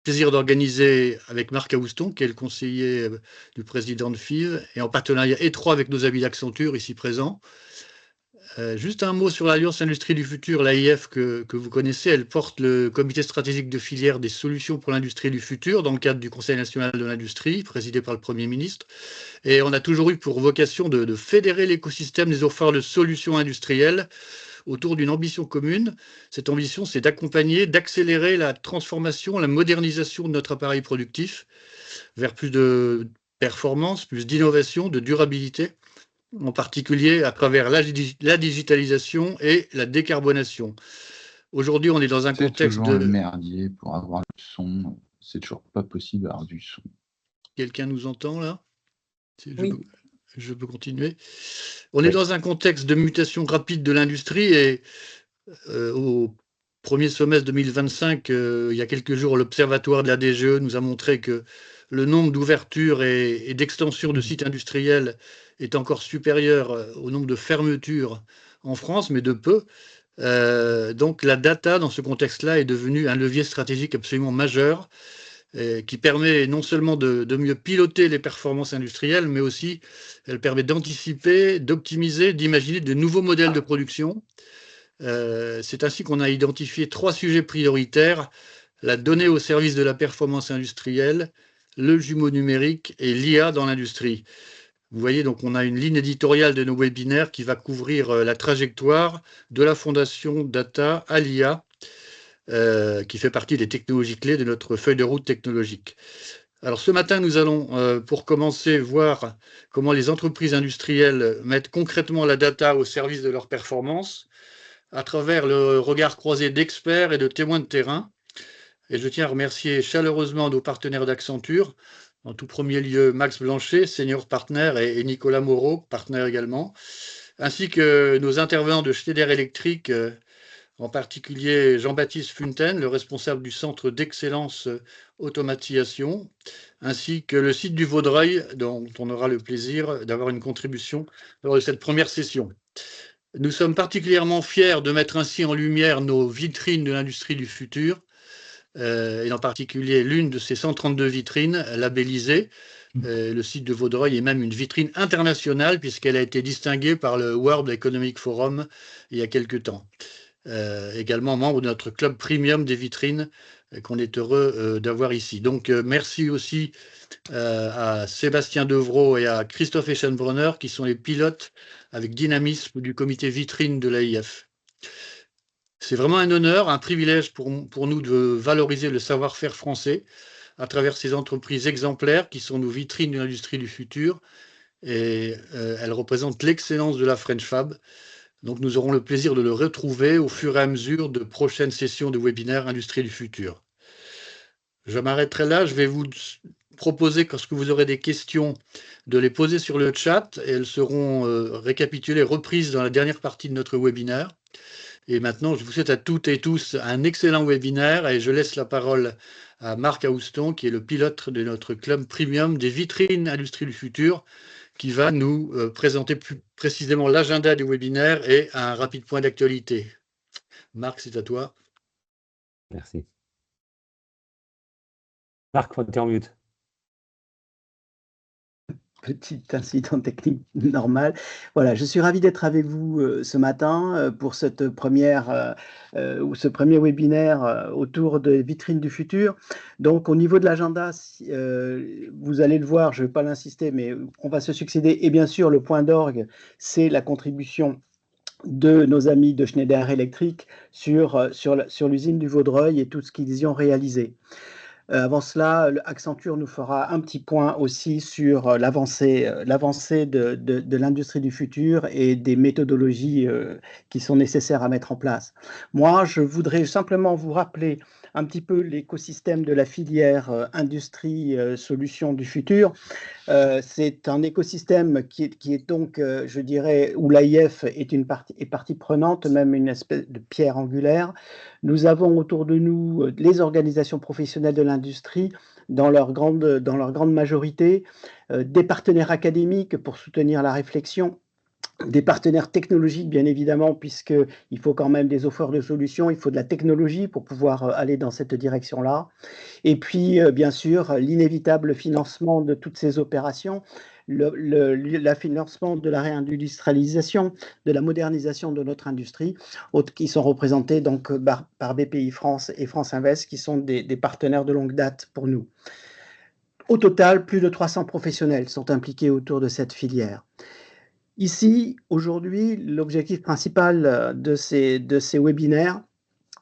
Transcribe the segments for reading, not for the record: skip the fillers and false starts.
plaisir d'organiser avec Marc Aouston, qui est le conseiller du président de FIV, et en partenariat étroit avec nos amis d'Accenture ici présents. Juste un mot sur l'Alliance Industrie du Futur, l'AIF que vous connaissez. Elle porte le comité stratégique de filière des solutions pour l'industrie du futur dans le cadre du Conseil national de l'industrie, présidé par le Premier ministre. Et on a toujours eu pour vocation de fédérer l'écosystème des offreurs de solutions industrielles autour d'une ambition commune. Cette ambition, c'est d'accompagner, d'accélérer la transformation, la modernisation de notre appareil productif vers plus de performance, plus d'innovation, de durabilité, en particulier à travers la digitalisation et la décarbonation. Aujourd'hui, on est dans un contexte toujours le merdier pour avoir du son. C'est toujours pas possible d'avoir du son. Quelqu'un nous entend là? Oui. Je peux continuer. On est dans un contexte de mutation rapide de l'industrie et au premier semestre 2025, il y a quelques jours, l'Observatoire de la DGE nous a montré que le nombre d'ouvertures et d'extensions de sites industriels est encore supérieur au nombre de fermetures en France, mais de peu. Donc la data, dans ce contexte-là, est devenue un levier stratégique absolument majeur qui permet non seulement de mieux piloter les performances industrielles, mais aussi elle permet d'anticiper, d'optimiser, d'imaginer de nouveaux modèles de production. C'est ainsi qu'on a identifié 3 sujets prioritaires: la donnée au service de la performance industrielle, le jumeau numérique et l'IA dans l'industrie. Vous voyez, donc on a une ligne éditoriale de nos webinaires qui va couvrir la trajectoire de la fondation data à l'IA, qui fait partie des technologies clés de notre feuille de route technologique. Alors ce matin, nous allons, pour commencer, voir comment les entreprises industrielles mettent concrètement la data au service de leur performance à travers le regard croisé d'experts et de témoins de terrain. Et je tiens à remercier chaleureusement nos partenaires d'Accenture, en tout premier lieu Max Blanchet, senior partner, et Nicolas Moreau, partenaire également, ainsi que nos intervenants de Schneider Electric, en particulier Jean-Baptiste Funten, le responsable du centre d'excellence automatisation, ainsi que le site du Vaudreuil, dont on aura le plaisir d'avoir une contribution lors de cette première session. Nous sommes particulièrement fiers de mettre ainsi en lumière nos vitrines de l'industrie du futur, et en particulier l'une de ces 132 vitrines labellisées. Le site de Vaudreuil est même une vitrine internationale puisqu'elle a été distinguée par le World Economic Forum il y a quelque temps. Également membre de notre club premium des vitrines qu'on est heureux d'avoir ici. Donc merci aussi à Sébastien Devreau et à Christophe Eschenbronner qui sont les pilotes avec dynamisme du comité vitrine de l'AIF. C'est vraiment un honneur, un privilège pour nous de valoriser le savoir-faire français à travers ces entreprises exemplaires qui sont nos vitrines de l'industrie du futur, et elles représentent l'excellence de la French Fab. Donc nous aurons le plaisir de le retrouver au fur et à mesure de prochaines sessions de webinaires Industrie du futur. Je m'arrêterai là, je vais vous proposer, lorsque vous aurez des questions, de les poser sur le chat, et elles seront récapitulées, reprises dans la dernière partie de notre webinaire. Et maintenant, je vous souhaite à toutes et tous un excellent webinaire, et je laisse la parole à Marc Aouston, qui est le pilote de notre club premium des vitrines Industrie du futur, qui va nous présenter plus précisément l'agenda du webinaire et un rapide point d'actualité. Marc, c'est à toi. Merci. Marc, tu es en mute. Petit incident technique normal. Voilà, je suis ravi d'être avec vous ce matin pour cette première ou ce premier webinaire autour des vitrines du futur. Donc, au niveau de l'agenda, vous allez le voir, je ne vais pas l'insister, mais on va se succéder. Et bien sûr, le point d'orgue, c'est la contribution de nos amis de Schneider Electric sur l'usine du Vaudreuil et tout ce qu'ils y ont réalisé. Avant cela, Accenture nous fera un petit point aussi sur l'avancée de l'industrie du futur et des méthodologies qui sont nécessaires à mettre en place. Moi, je voudrais simplement vous rappeler un petit peu l'écosystème de la filière industrie solutions du futur. C'est un écosystème qui est donc, je dirais, où l'AIF est partie prenante, même une espèce de pierre angulaire. Nous avons autour de nous les organisations professionnelles de l'industrie dans leur grande majorité, des partenaires académiques pour soutenir la réflexion, des partenaires technologiques, bien évidemment, puisqu'il faut quand même des offreurs de solutions, il faut de la technologie pour pouvoir aller dans cette direction-là. Et puis, bien sûr, l'inévitable financement de toutes ces opérations, le financement de la réindustrialisation, de la modernisation de notre industrie, qui sont représentés donc par BPI France et France Invest, qui sont des partenaires de longue date pour nous. Au total, plus de 300 professionnels sont impliqués autour de cette filière. Ici, aujourd'hui, l'objectif principal de ces webinaires,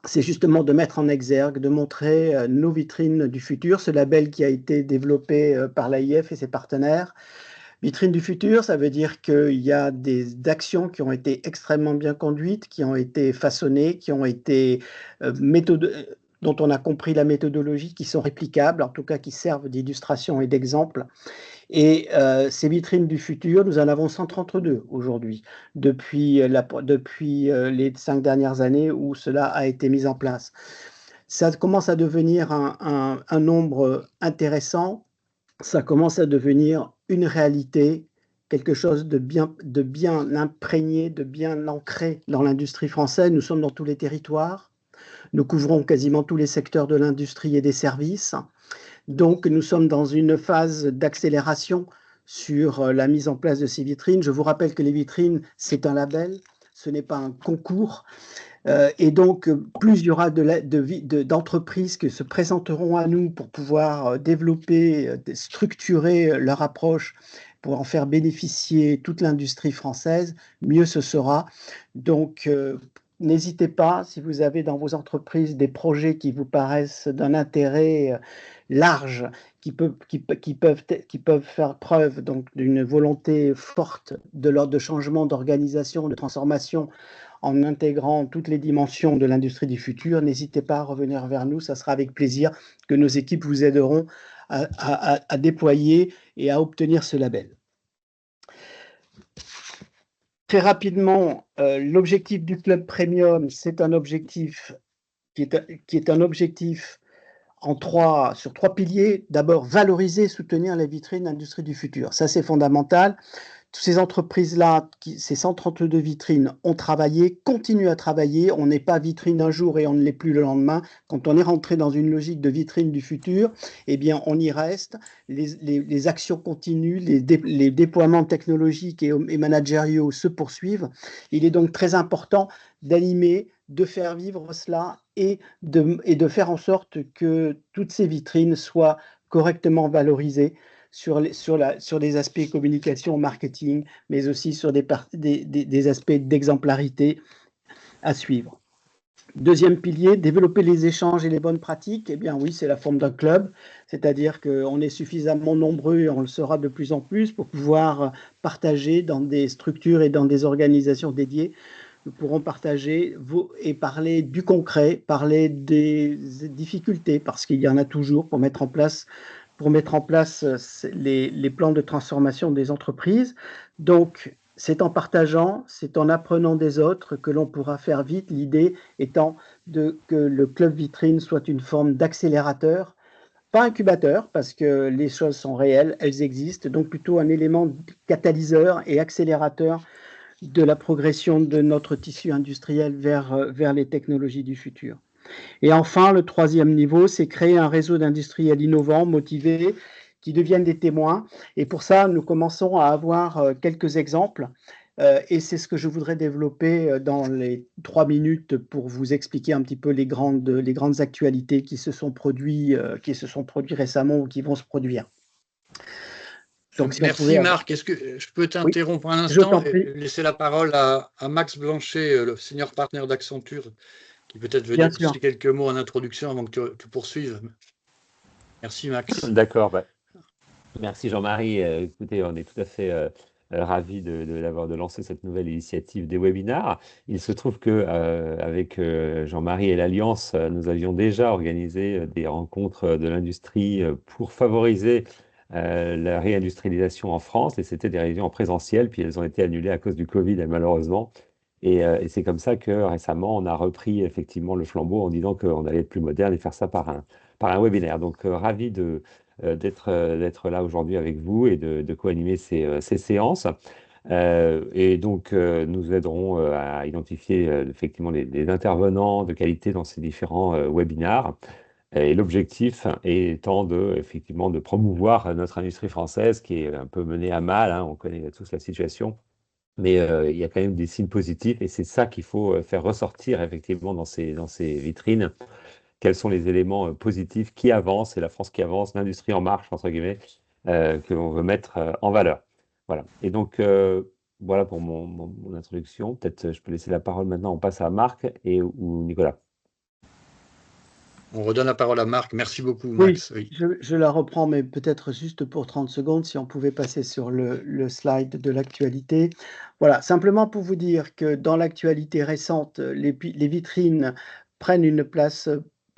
c'est justement de mettre en exergue, de montrer nos vitrines du futur, ce label qui a été développé par l'AIF et ses partenaires. Vitrine du futur, ça veut dire qu'il y a des actions qui ont été extrêmement bien conduites, qui ont été façonnées, qui ont été dont on a compris la méthodologie, qui sont réplicables, en tout cas qui servent d'illustration et d'exemple. Et ces vitrines du futur, nous en avons 132 aujourd'hui, depuis les 5 dernières années où cela a été mis en place. Ça commence à devenir un nombre intéressant, ça commence à devenir une réalité, quelque chose de bien imprégné, de bien ancré dans l'industrie française. Nous sommes dans tous les territoires, nous couvrons quasiment tous les secteurs de l'industrie et des services. Donc, nous sommes dans une phase d'accélération sur la mise en place de ces vitrines. Je vous rappelle que les vitrines, c'est un label, ce n'est pas un concours. Et donc, plus il y aura d'entreprises qui se présenteront à nous pour pouvoir développer, structurer leur approche, pour en faire bénéficier toute l'industrie française, mieux ce sera. Donc, n'hésitez pas, si vous avez dans vos entreprises des projets qui vous paraissent d'un intérêt large, qui peuvent faire preuve donc d'une volonté forte de l'ordre de changement, d'organisation, de transformation, en intégrant toutes les dimensions de l'industrie du futur, n'hésitez pas à revenir vers nous, ça sera avec plaisir que nos équipes vous aideront à déployer et à obtenir ce label. Très rapidement, l'objectif du Club Premium, c'est un objectif qui est un objectif sur 3 piliers. D'abord, valoriser et soutenir les vitrines industrie du futur. Ça, c'est fondamental. Toutes ces entreprises-là, ces 132 vitrines ont travaillé, continuent à travailler. On n'est pas vitrine un jour et on ne l'est plus le lendemain. Quand on est rentré dans une logique de vitrine du futur, eh bien, on y reste. Les actions continuent, les déploiements technologiques et managériaux se poursuivent. Il est donc très important d'animer, de faire vivre cela et de faire en sorte que toutes ces vitrines soient correctement valorisées sur des aspects communication, marketing, mais aussi sur des aspects d'exemplarité à suivre. Deuxième pilier, développer les échanges et les bonnes pratiques. Eh bien oui, c'est la forme d'un club, c'est-à-dire qu'on est suffisamment nombreux et on le sera de plus en plus pour pouvoir partager dans des structures et dans des organisations dédiées. Nous pourrons partager et parler du concret, parler des difficultés, parce qu'il y en a toujours pour mettre en place les plans de transformation des entreprises. Donc, c'est en partageant, c'est en apprenant des autres que l'on pourra faire vite, l'idée étant que le club vitrine soit une forme d'accélérateur, pas incubateur, parce que les choses sont réelles, elles existent, donc plutôt un élément catalyseur et accélérateur de la progression de notre tissu industriel vers les technologies du futur. Et enfin, le troisième niveau, c'est créer un réseau d'industriels innovants, motivés, qui deviennent des témoins. Et pour ça, nous commençons à avoir quelques exemples. Et c'est ce que je voudrais développer dans les 3 minutes pour vous expliquer un petit peu les grandes actualités qui se sont produites récemment ou qui vont se produire. Donc, merci Marc. Est-ce que je peux t'interrompre un instant et laisser la parole à Max Blanchet, le senior partner d'Accenture, qui peut-être veut dire aussi quelques mots en introduction avant que tu poursuives. Merci Max. D'accord. Merci Jean-Marie. Écoutez, on est tout à fait ravis de lancer cette nouvelle initiative des webinars. Il se trouve qu'avec Jean-Marie et l'Alliance, nous avions déjà organisé des rencontres de l'industrie pour favoriser la réindustrialisation en France, et c'était des réunions en présentiel, puis elles ont été annulées à cause du Covid, malheureusement. Et c'est comme ça que récemment, on a repris effectivement le flambeau en disant qu'on allait être plus moderne et faire ça par un webinaire. Donc, ravi d'être là aujourd'hui avec vous et de co-animer ces séances. Et donc, nous aiderons à identifier effectivement les intervenants de qualité dans ces différents webinars. Et l'objectif étant effectivement de promouvoir notre industrie française qui est un peu menée à mal, hein, on connaît tous la situation, mais il y a quand même des signes positifs et c'est ça qu'il faut faire ressortir effectivement dans ces vitrines. Quels sont les éléments positifs qui avancent, et la France qui avance, l'industrie en marche, entre guillemets, que l'on veut mettre en valeur. Voilà. Et donc, voilà pour mon introduction. Peut-être je peux laisser la parole maintenant, on passe à Marc ou Nicolas. On redonne la parole à Marc. Merci beaucoup, Oui, Max. Oui. je la reprends, mais peut-être juste pour 30 secondes, si on pouvait passer sur le slide de l'actualité. Voilà, simplement pour vous dire que dans l'actualité récente, les vitrines prennent une place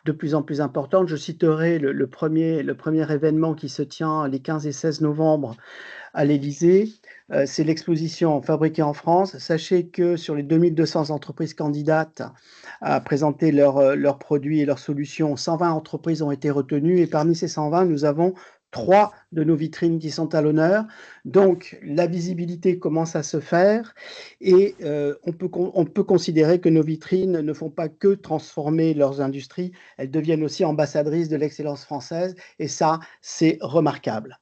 de plus en plus importante. Je citerai le premier événement qui se tient les 15 et 16 novembre à l'Élysée. C'est l'exposition Fabriquée en France. Sachez que sur les 2200 entreprises candidates à présenter leurs produits et leurs solutions, 120 entreprises ont été retenues et parmi ces 120, nous avons 3 de nos vitrines qui sont à l'honneur. Donc, la visibilité commence à se faire et on peut considérer que nos vitrines ne font pas que transformer leurs industries, elles deviennent aussi ambassadrices de l'excellence française et ça, c'est remarquable.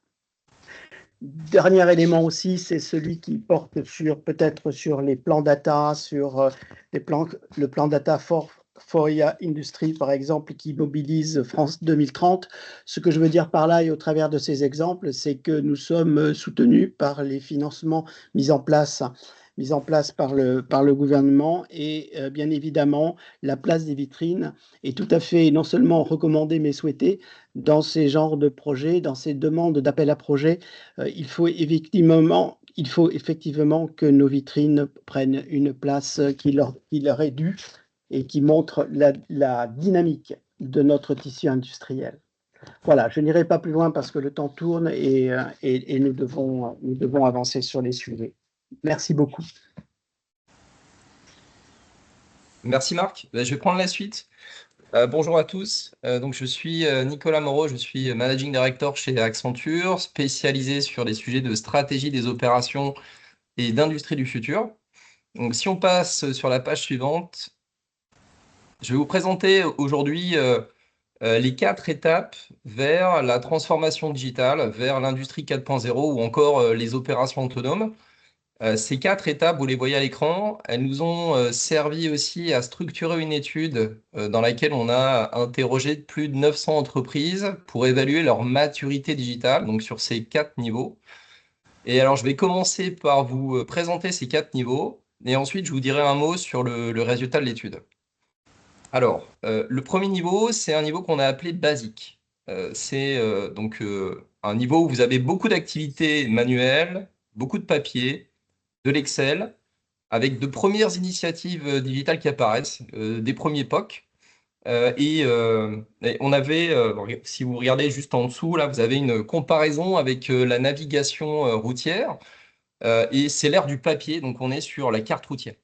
Dernier élément aussi, c'est celui qui porte peut-être sur les plans data, sur le plan data for Industry, par exemple, qui mobilise France 2030. Ce que je veux dire par là et au travers de ces exemples, c'est que nous sommes soutenus par les financements mis en place par le gouvernement et bien évidemment, la place des vitrines est tout à fait non seulement recommandée mais souhaitée dans ces genres de projets, dans ces demandes d'appel à projets. Il faut effectivement que nos vitrines prennent une place qui leur est due et qui montre la dynamique de notre tissu industriel. Voilà, je n'irai pas plus loin parce que le temps tourne et nous devons avancer sur les sujets. Merci beaucoup. Merci Marc. Je vais prendre la suite. Bonjour à tous. Donc, je suis Nicolas Moreau, je suis Managing Director chez Accenture, spécialisé sur les sujets de stratégie des opérations et d'industrie du futur. Donc, si on passe sur la page suivante, je vais vous présenter aujourd'hui les 4 étapes vers la transformation digitale, vers l'industrie 4.0 ou encore les opérations autonomes. Ces 4 étapes, vous les voyez à l'écran, elles nous ont servi aussi à structurer une étude dans laquelle on a interrogé plus de 900 entreprises pour évaluer leur maturité digitale, donc sur ces 4 niveaux. Et alors, je vais commencer par vous présenter ces 4 niveaux, et ensuite, je vous dirai un mot sur le résultat de l'étude. Alors, le premier niveau, c'est un niveau qu'on a appelé basique. C'est donc un niveau où vous avez beaucoup d'activités manuelles, beaucoup de papier, de l'Excel, avec de premières initiatives digitales qui apparaissent, des premiers POC. Et on avait, si vous regardez juste en dessous, là, vous avez une comparaison avec la navigation routière. Et c'est l'ère du papier, donc on est sur la carte routière.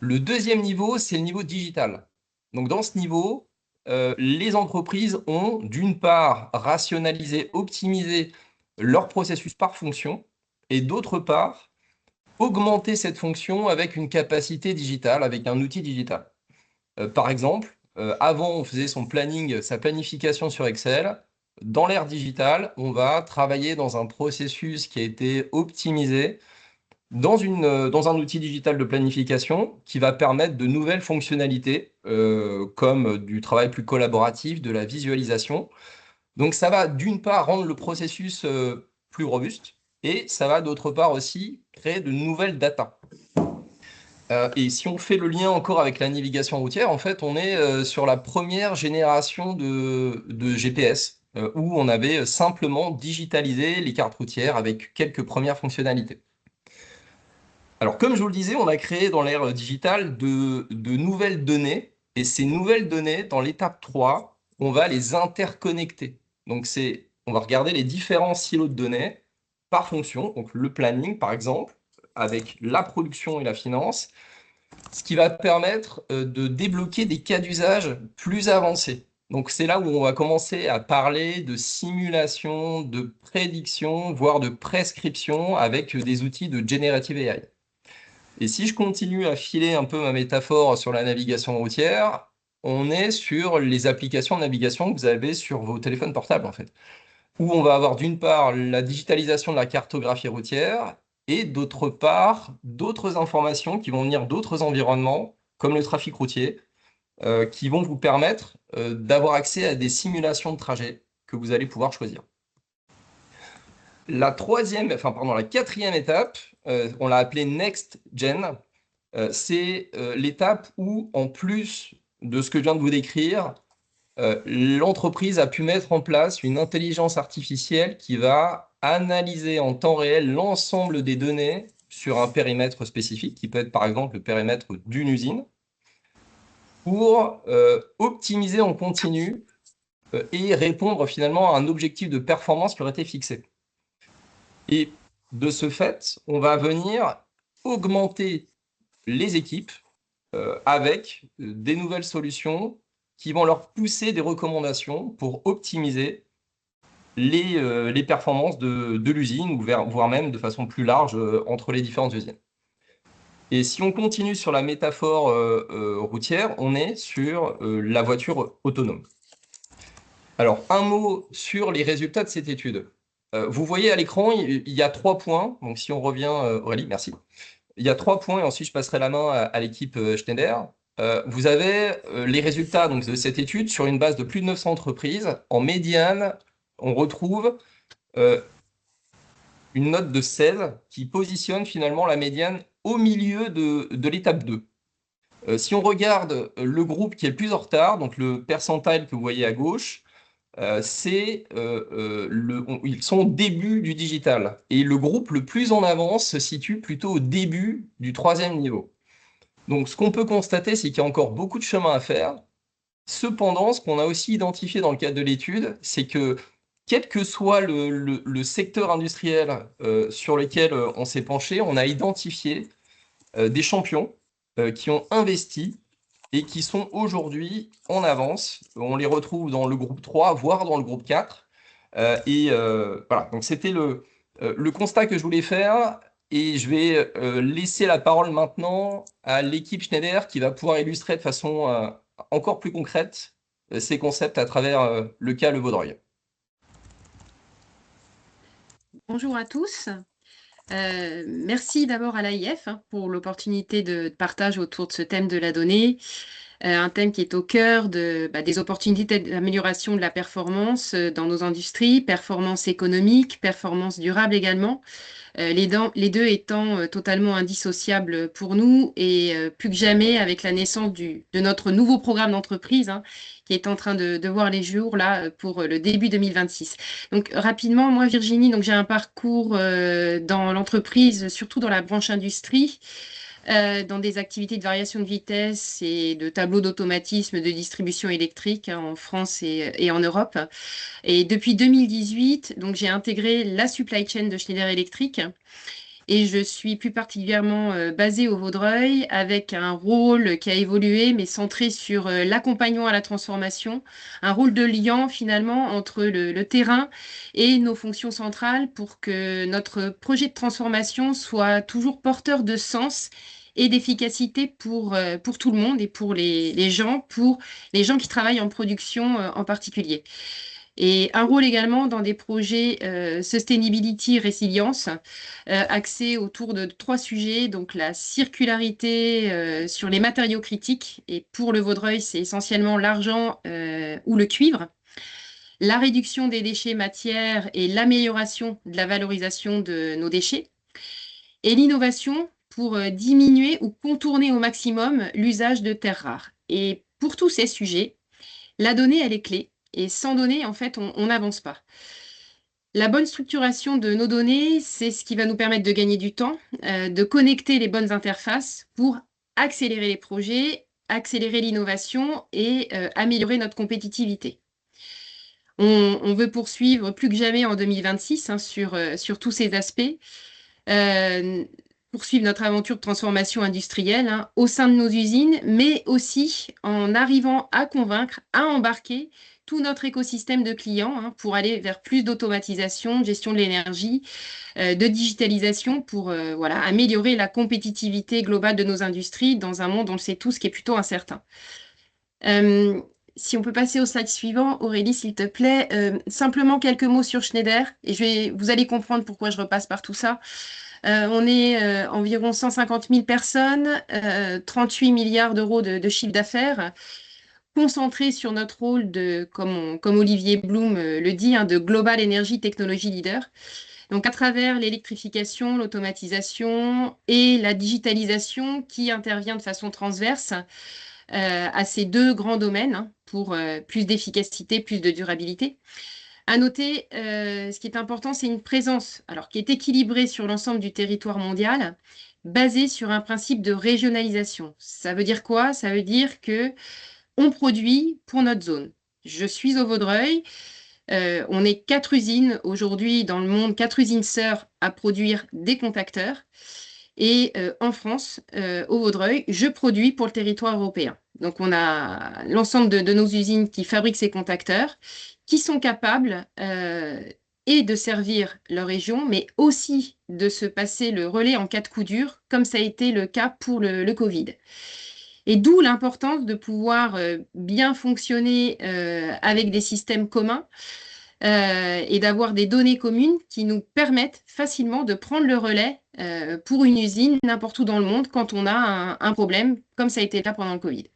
Le deuxième niveau, c'est le niveau digital. Donc dans ce niveau, les entreprises ont d'une part rationalisé, optimisé leur processus par fonction, et d'autre part, augmenter cette fonction avec une capacité digitale, avec un outil digital. Par exemple, avant, on faisait son planning, sa planification sur Excel. Dans l'ère digitale, on va travailler dans un processus qui a été optimisé dans un outil digital de planification qui va permettre de nouvelles fonctionnalités, comme du travail plus collaboratif, de la visualisation. Donc, ça va d'une part rendre le processus plus robuste, et ça va d'autre part aussi créer de nouvelles datas. Et si on fait le lien encore avec la navigation routière, en fait, on est sur la première génération de GPS, où on avait simplement digitalisé les cartes routières avec quelques premières fonctionnalités. Alors, comme je vous le disais, on a créé dans l'ère digitale de nouvelles données, et ces nouvelles données, dans l'étape 3, on va les interconnecter. Donc, on va regarder les différents silos de données par fonction, donc le planning par exemple, avec la production et la finance, ce qui va permettre de débloquer des cas d'usage plus avancés. Donc c'est là où on va commencer à parler de simulation, de prédiction, voire de prescription avec des outils de Generative AI. Et si je continue à filer un peu ma métaphore sur la navigation routière, on est sur les applications de navigation que vous avez sur vos téléphones portables, en fait, où on va avoir d'une part la digitalisation de la cartographie routière et d'autre part d'autres informations qui vont venir d'autres environnements, comme le trafic routier, qui vont vous permettre d'avoir accès à des simulations de trajets que vous allez pouvoir choisir. La quatrième étape, on l'a appelée Next Gen. C'est l'étape où, en plus de ce que je viens de vous décrire, l'entreprise a pu mettre en place une intelligence artificielle qui va analyser en temps réel l'ensemble des données sur un périmètre spécifique, qui peut être par exemple le périmètre d'une usine, pour optimiser en continu et répondre finalement à un objectif de performance qui aurait été fixé. Et de ce fait, on va venir augmenter les équipes avec des nouvelles solutions qui vont leur pousser des recommandations pour optimiser les performances de l'usine, ou voire même de façon plus large entre les différentes usines. Et si on continue sur la métaphore routière, on est sur la voiture autonome. Alors, un mot sur les résultats de cette étude. Vous voyez à l'écran, il y a 3 points. Donc, si on revient, Aurélie, merci. Il y a 3 points, et ensuite je passerai la main à l'équipe Schneider. Vous avez les résultats donc, de cette étude sur une base de plus de 900 entreprises. En médiane, on retrouve une note de 16 qui positionne finalement la médiane au milieu de l'étape 2. Si on regarde le groupe qui est le plus en retard, donc le percentile que vous voyez à gauche, ils sont au début du digital. Et le groupe le plus en avance se situe plutôt au début du 3e niveau. Donc ce qu'on peut constater, c'est qu'il y a encore beaucoup de chemin à faire. Cependant, ce qu'on a aussi identifié dans le cadre de l'étude, c'est que quel que soit le secteur industriel sur lequel on s'est penché, on a identifié des champions qui ont investi et qui sont aujourd'hui en avance. On les retrouve dans le groupe 3, voire dans le groupe 4. Voilà, donc c'était le constat que je voulais faire. Et je vais laisser la parole maintenant à l'équipe Schneider qui va pouvoir illustrer de façon encore plus concrète ces concepts à travers le cas Le Vaudreuil. Bonjour à tous. Merci d'abord à l'AIF pour l'opportunité de partage autour de ce thème de la donnée, un thème qui est au cœur des opportunités d'amélioration de la performance dans nos industries, performance économique, performance durable également, les deux étant totalement indissociables pour nous et plus que jamais avec la naissance de notre nouveau programme d'entreprise qui est en train de voir les jours là pour le début 2026. Donc rapidement, moi Virginie, donc j'ai un parcours dans l'entreprise, surtout dans la branche industrie, dans des activités de variation de vitesse et de tableaux d'automatisme de distribution électrique en France et en Europe. Et depuis 2018, donc j'ai intégré la supply chain de Schneider Electric. Et je suis plus particulièrement basée au Vaudreuil avec un rôle qui a évolué, mais centré sur l'accompagnement à la transformation, un rôle de lien finalement entre le terrain et nos fonctions centrales pour que notre projet de transformation soit toujours porteur de sens et d'efficacité pour tout le monde et pour les gens qui travaillent en production en particulier. Et un rôle également dans des projets Sustainability Résilience, axés autour de 3 sujets, donc la circularité sur les matériaux critiques, et pour le Vaudreuil, c'est essentiellement l'argent ou le cuivre, la réduction des déchets matières et l'amélioration de la valorisation de nos déchets, et l'innovation pour diminuer ou contourner au maximum l'usage de terres rares. Et pour tous ces sujets, la donnée, elle est clé. Et sans données, en fait, on n'avance pas. La bonne structuration de nos données, c'est ce qui va nous permettre de gagner du temps, de connecter les bonnes interfaces pour accélérer les projets, accélérer l'innovation et améliorer notre compétitivité. On veut poursuivre plus que jamais en 2026 sur tous ces aspects. poursuivre notre aventure de transformation industrielle au sein de nos usines, mais aussi en arrivant à convaincre, à embarquer tout notre écosystème de clients pour aller vers plus d'automatisation, de gestion de l'énergie, de digitalisation pour améliorer la compétitivité globale de nos industries dans un monde, on le sait tous, qui est plutôt incertain. Si on peut passer au slide suivant, Aurélie, s'il te plaît. Simplement quelques mots sur Schneider, et vous allez comprendre pourquoi je repasse par tout ça. On est environ 150 000 personnes, 38 milliards d'euros de chiffre d'affaires, concentrés sur notre rôle de, comme Olivier Blum le dit, de Global Energy Technology Leader. Donc à travers l'électrification, l'automatisation et la digitalisation qui intervient de façon transverse à ces deux grands domaines pour plus d'efficacité, plus de durabilité. À noter, ce qui est important, c'est une présence qui est équilibrée sur l'ensemble du territoire mondial, basée sur un principe de régionalisation. Ça veut dire quoi? Ça veut dire qu'on produit pour notre zone. Je suis au Vaudreuil. On est 4 usines aujourd'hui dans le monde, 4 usines sœurs à produire des contacteurs. Et en France, au Vaudreuil, je produis pour le territoire européen. Donc, on a l'ensemble de nos usines qui fabriquent ces contacteurs, qui sont capables et de servir leur région, mais aussi de se passer le relais en cas de coup dur, comme ça a été le cas pour le Covid. Et d'où l'importance de pouvoir bien fonctionner avec des systèmes communs et d'avoir des données communes qui nous permettent facilement de prendre le relais pour une usine n'importe où dans le monde quand on a un problème, comme ça a été le cas pendant le Covid.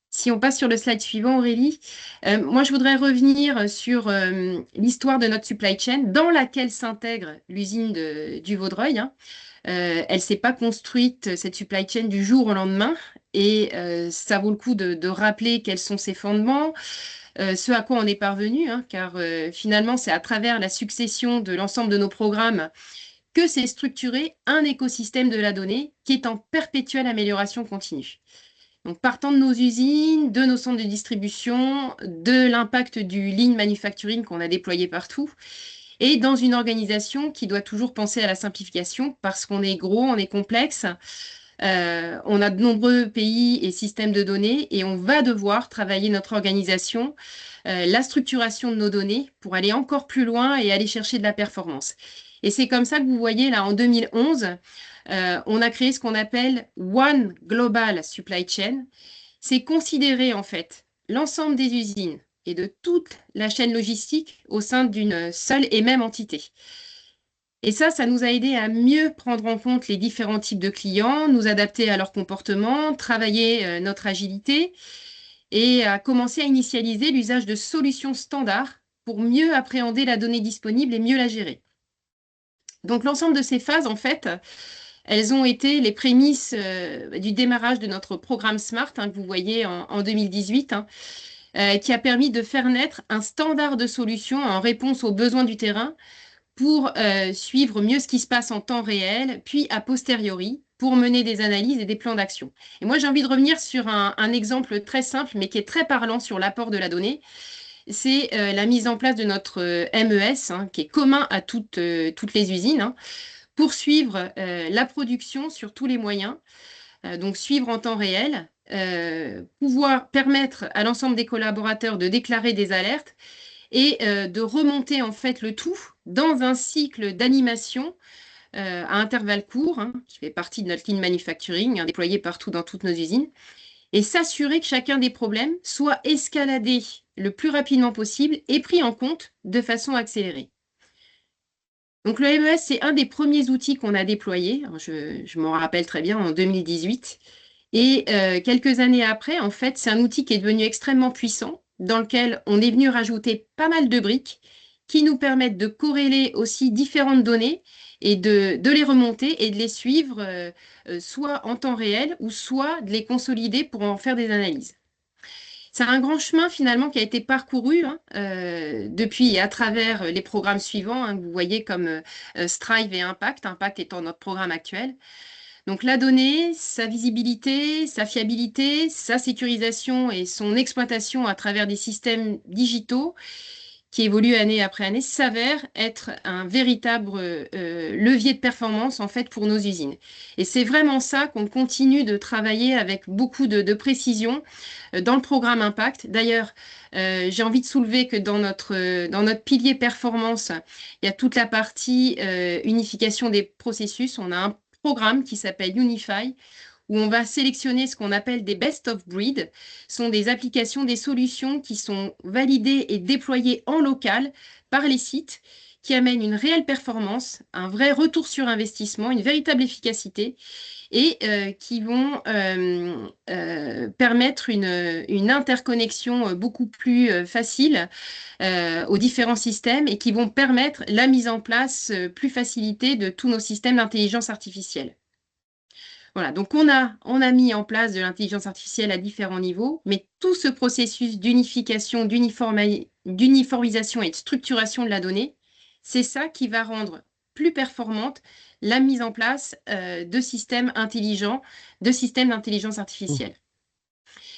Si on passe sur le slide suivant, Aurélie, moi je voudrais revenir sur l'histoire de notre supply chain dans laquelle s'intègre l'usine du Vaudreuil. Elle ne s'est pas construite, cette supply chain, du jour au lendemain. Et ça vaut le coup de rappeler quels sont ses fondements, ce à quoi on est parvenu, car finalement, c'est à travers la succession de l'ensemble de nos programmes que s'est structuré un écosystème de la donnée qui est en perpétuelle amélioration continue. Donc, partant de nos usines, de nos centres de distribution, de l'impact du lean manufacturing qu'on a déployé partout, et dans une organisation qui doit toujours penser à la simplification parce qu'on est gros, on est complexe, on a de nombreux pays et systèmes de données et on va devoir travailler notre organisation, la structuration de nos données pour aller encore plus loin et aller chercher de la performance. Et c'est comme ça que vous voyez là en 2011, on a créé ce qu'on appelle One Global Supply Chain. C'est considérer en fait l'ensemble des usines et de toute la chaîne logistique au sein d'une seule et même entité. Et ça nous a aidé à mieux prendre en compte les différents types de clients, nous adapter à leur comportement, travailler notre agilité et à commencer à initialiser l'usage de solutions standards pour mieux appréhender la donnée disponible et mieux la gérer. Donc l'ensemble de ces phases, en fait, elles ont été les prémices du démarrage de notre programme SMART, que vous voyez en 2018, qui a permis de faire naître un standard de solutions en réponse aux besoins du terrain pour suivre mieux ce qui se passe en temps réel, puis a posteriori, pour mener des analyses et des plans d'action. Et moi, j'ai envie de revenir sur un exemple très simple, mais qui est très parlant sur l'apport de la donnée. C'est la mise en place de notre MES, qui est commun à toutes les usines, pour suivre la production sur tous les moyens, donc suivre en temps réel, pouvoir permettre à l'ensemble des collaborateurs de déclarer des alertes et de remonter en fait le tout dans un cycle d'animation à intervalles courts, qui fait partie de notre lean manufacturing, déployé partout dans toutes nos usines, et s'assurer que chacun des problèmes soit escaladé le plus rapidement possible et pris en compte de façon accélérée. Donc le MES, c'est un des premiers outils qu'on a déployé, je m'en rappelle très bien, en 2018. Et quelques années après, en fait, c'est un outil qui est devenu extrêmement puissant, dans lequel on est venu rajouter pas mal de briques qui nous permettent de corréler aussi différentes données et de les remonter et de les suivre soit en temps réel ou soit de les consolider pour en faire des analyses. C'est un grand chemin finalement qui a été parcouru depuis et à travers les programmes suivants, que vous voyez comme Strive et Impact, Impact étant notre programme actuel. Donc la donnée, sa visibilité, sa fiabilité, sa sécurisation et son exploitation à travers des systèmes digitaux qui évolue année après année, s'avère être un véritable levier de performance en fait pour nos usines. Et c'est vraiment ça qu'on continue de travailler avec beaucoup de précision dans le programme Impact. D'ailleurs, j'ai envie de soulever que dans notre pilier performance, il y a toute la partie unification des processus. On a un programme qui s'appelle Unify, où on va sélectionner ce qu'on appelle des best of breed. Ce sont des applications, des solutions qui sont validées et déployées en local par les sites, qui amènent une réelle performance, un vrai retour sur investissement, une véritable efficacité, et qui vont permettre une interconnexion beaucoup plus facile aux différents systèmes, et qui vont permettre la mise en place plus facilitée de tous nos systèmes d'intelligence artificielle. Voilà, donc on a mis en place de l'intelligence artificielle à différents niveaux, mais tout ce processus d'unification, d'uniformisation et de structuration de la donnée, c'est ça qui va rendre plus performante la mise en place de systèmes intelligents, de systèmes d'intelligence artificielle.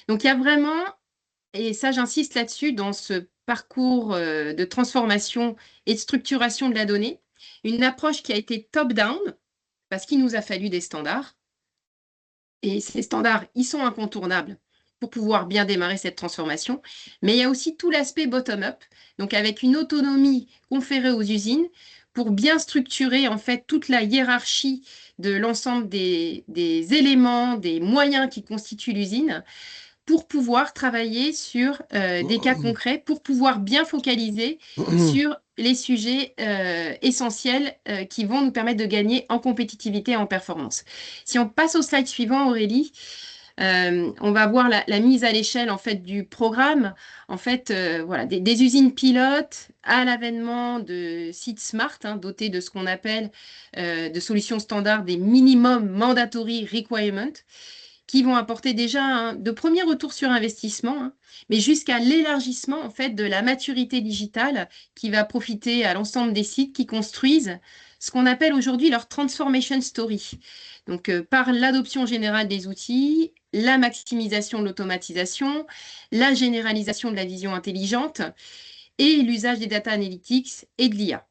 Donc il y a vraiment, et ça j'insiste là-dessus, dans ce parcours de transformation et de structuration de la donnée, une approche qui a été top-down, parce qu'il nous a fallu des standards. Et ces standards, ils sont incontournables pour pouvoir bien démarrer cette transformation. Mais il y a aussi tout l'aspect bottom-up, donc avec une autonomie conférée aux usines pour bien structurer en fait toute la hiérarchie de l'ensemble des éléments, des moyens qui constituent l'usine, pour pouvoir travailler sur des cas concrets, pour pouvoir bien focaliser sur les sujets essentiels qui vont nous permettre de gagner en compétitivité et en performance. Si on passe au slide suivant, Aurélie, on va voir la mise à l'échelle en fait du programme. En fait, voilà, des usines pilotes à l'avènement de sites smart, dotés de ce qu'on appelle de solutions standards, des minimum mandatory requirements, qui vont apporter déjà de premiers retours sur investissement, mais jusqu'à l'élargissement en fait de la maturité digitale qui va profiter à l'ensemble des sites qui construisent ce qu'on appelle aujourd'hui leur transformation story. Donc par l'adoption générale des outils, la maximisation de l'automatisation, la généralisation de la vision intelligente et l'usage des data analytics et de l'IA,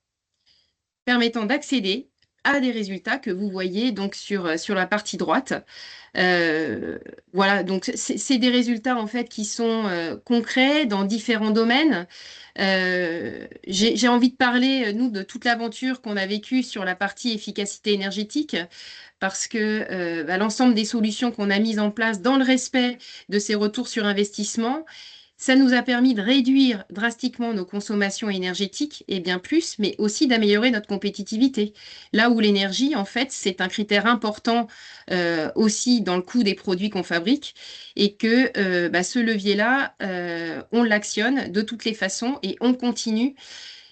permettant d'accéder à des résultats que vous voyez donc sur la partie droite. Voilà, donc c'est des résultats en fait qui sont concrets dans différents domaines. J'ai envie de parler, nous, de toute l'aventure qu'on a vécue sur la partie efficacité énergétique, parce que l'ensemble des solutions qu'on a mises en place dans le respect de ces retours sur investissement, ça nous a permis de réduire drastiquement nos consommations énergétiques et bien plus, mais aussi d'améliorer notre compétitivité. Là où l'énergie, en fait, c'est un critère important aussi dans le coût des produits qu'on fabrique, et que ce levier-là, on l'actionne de toutes les façons et on continue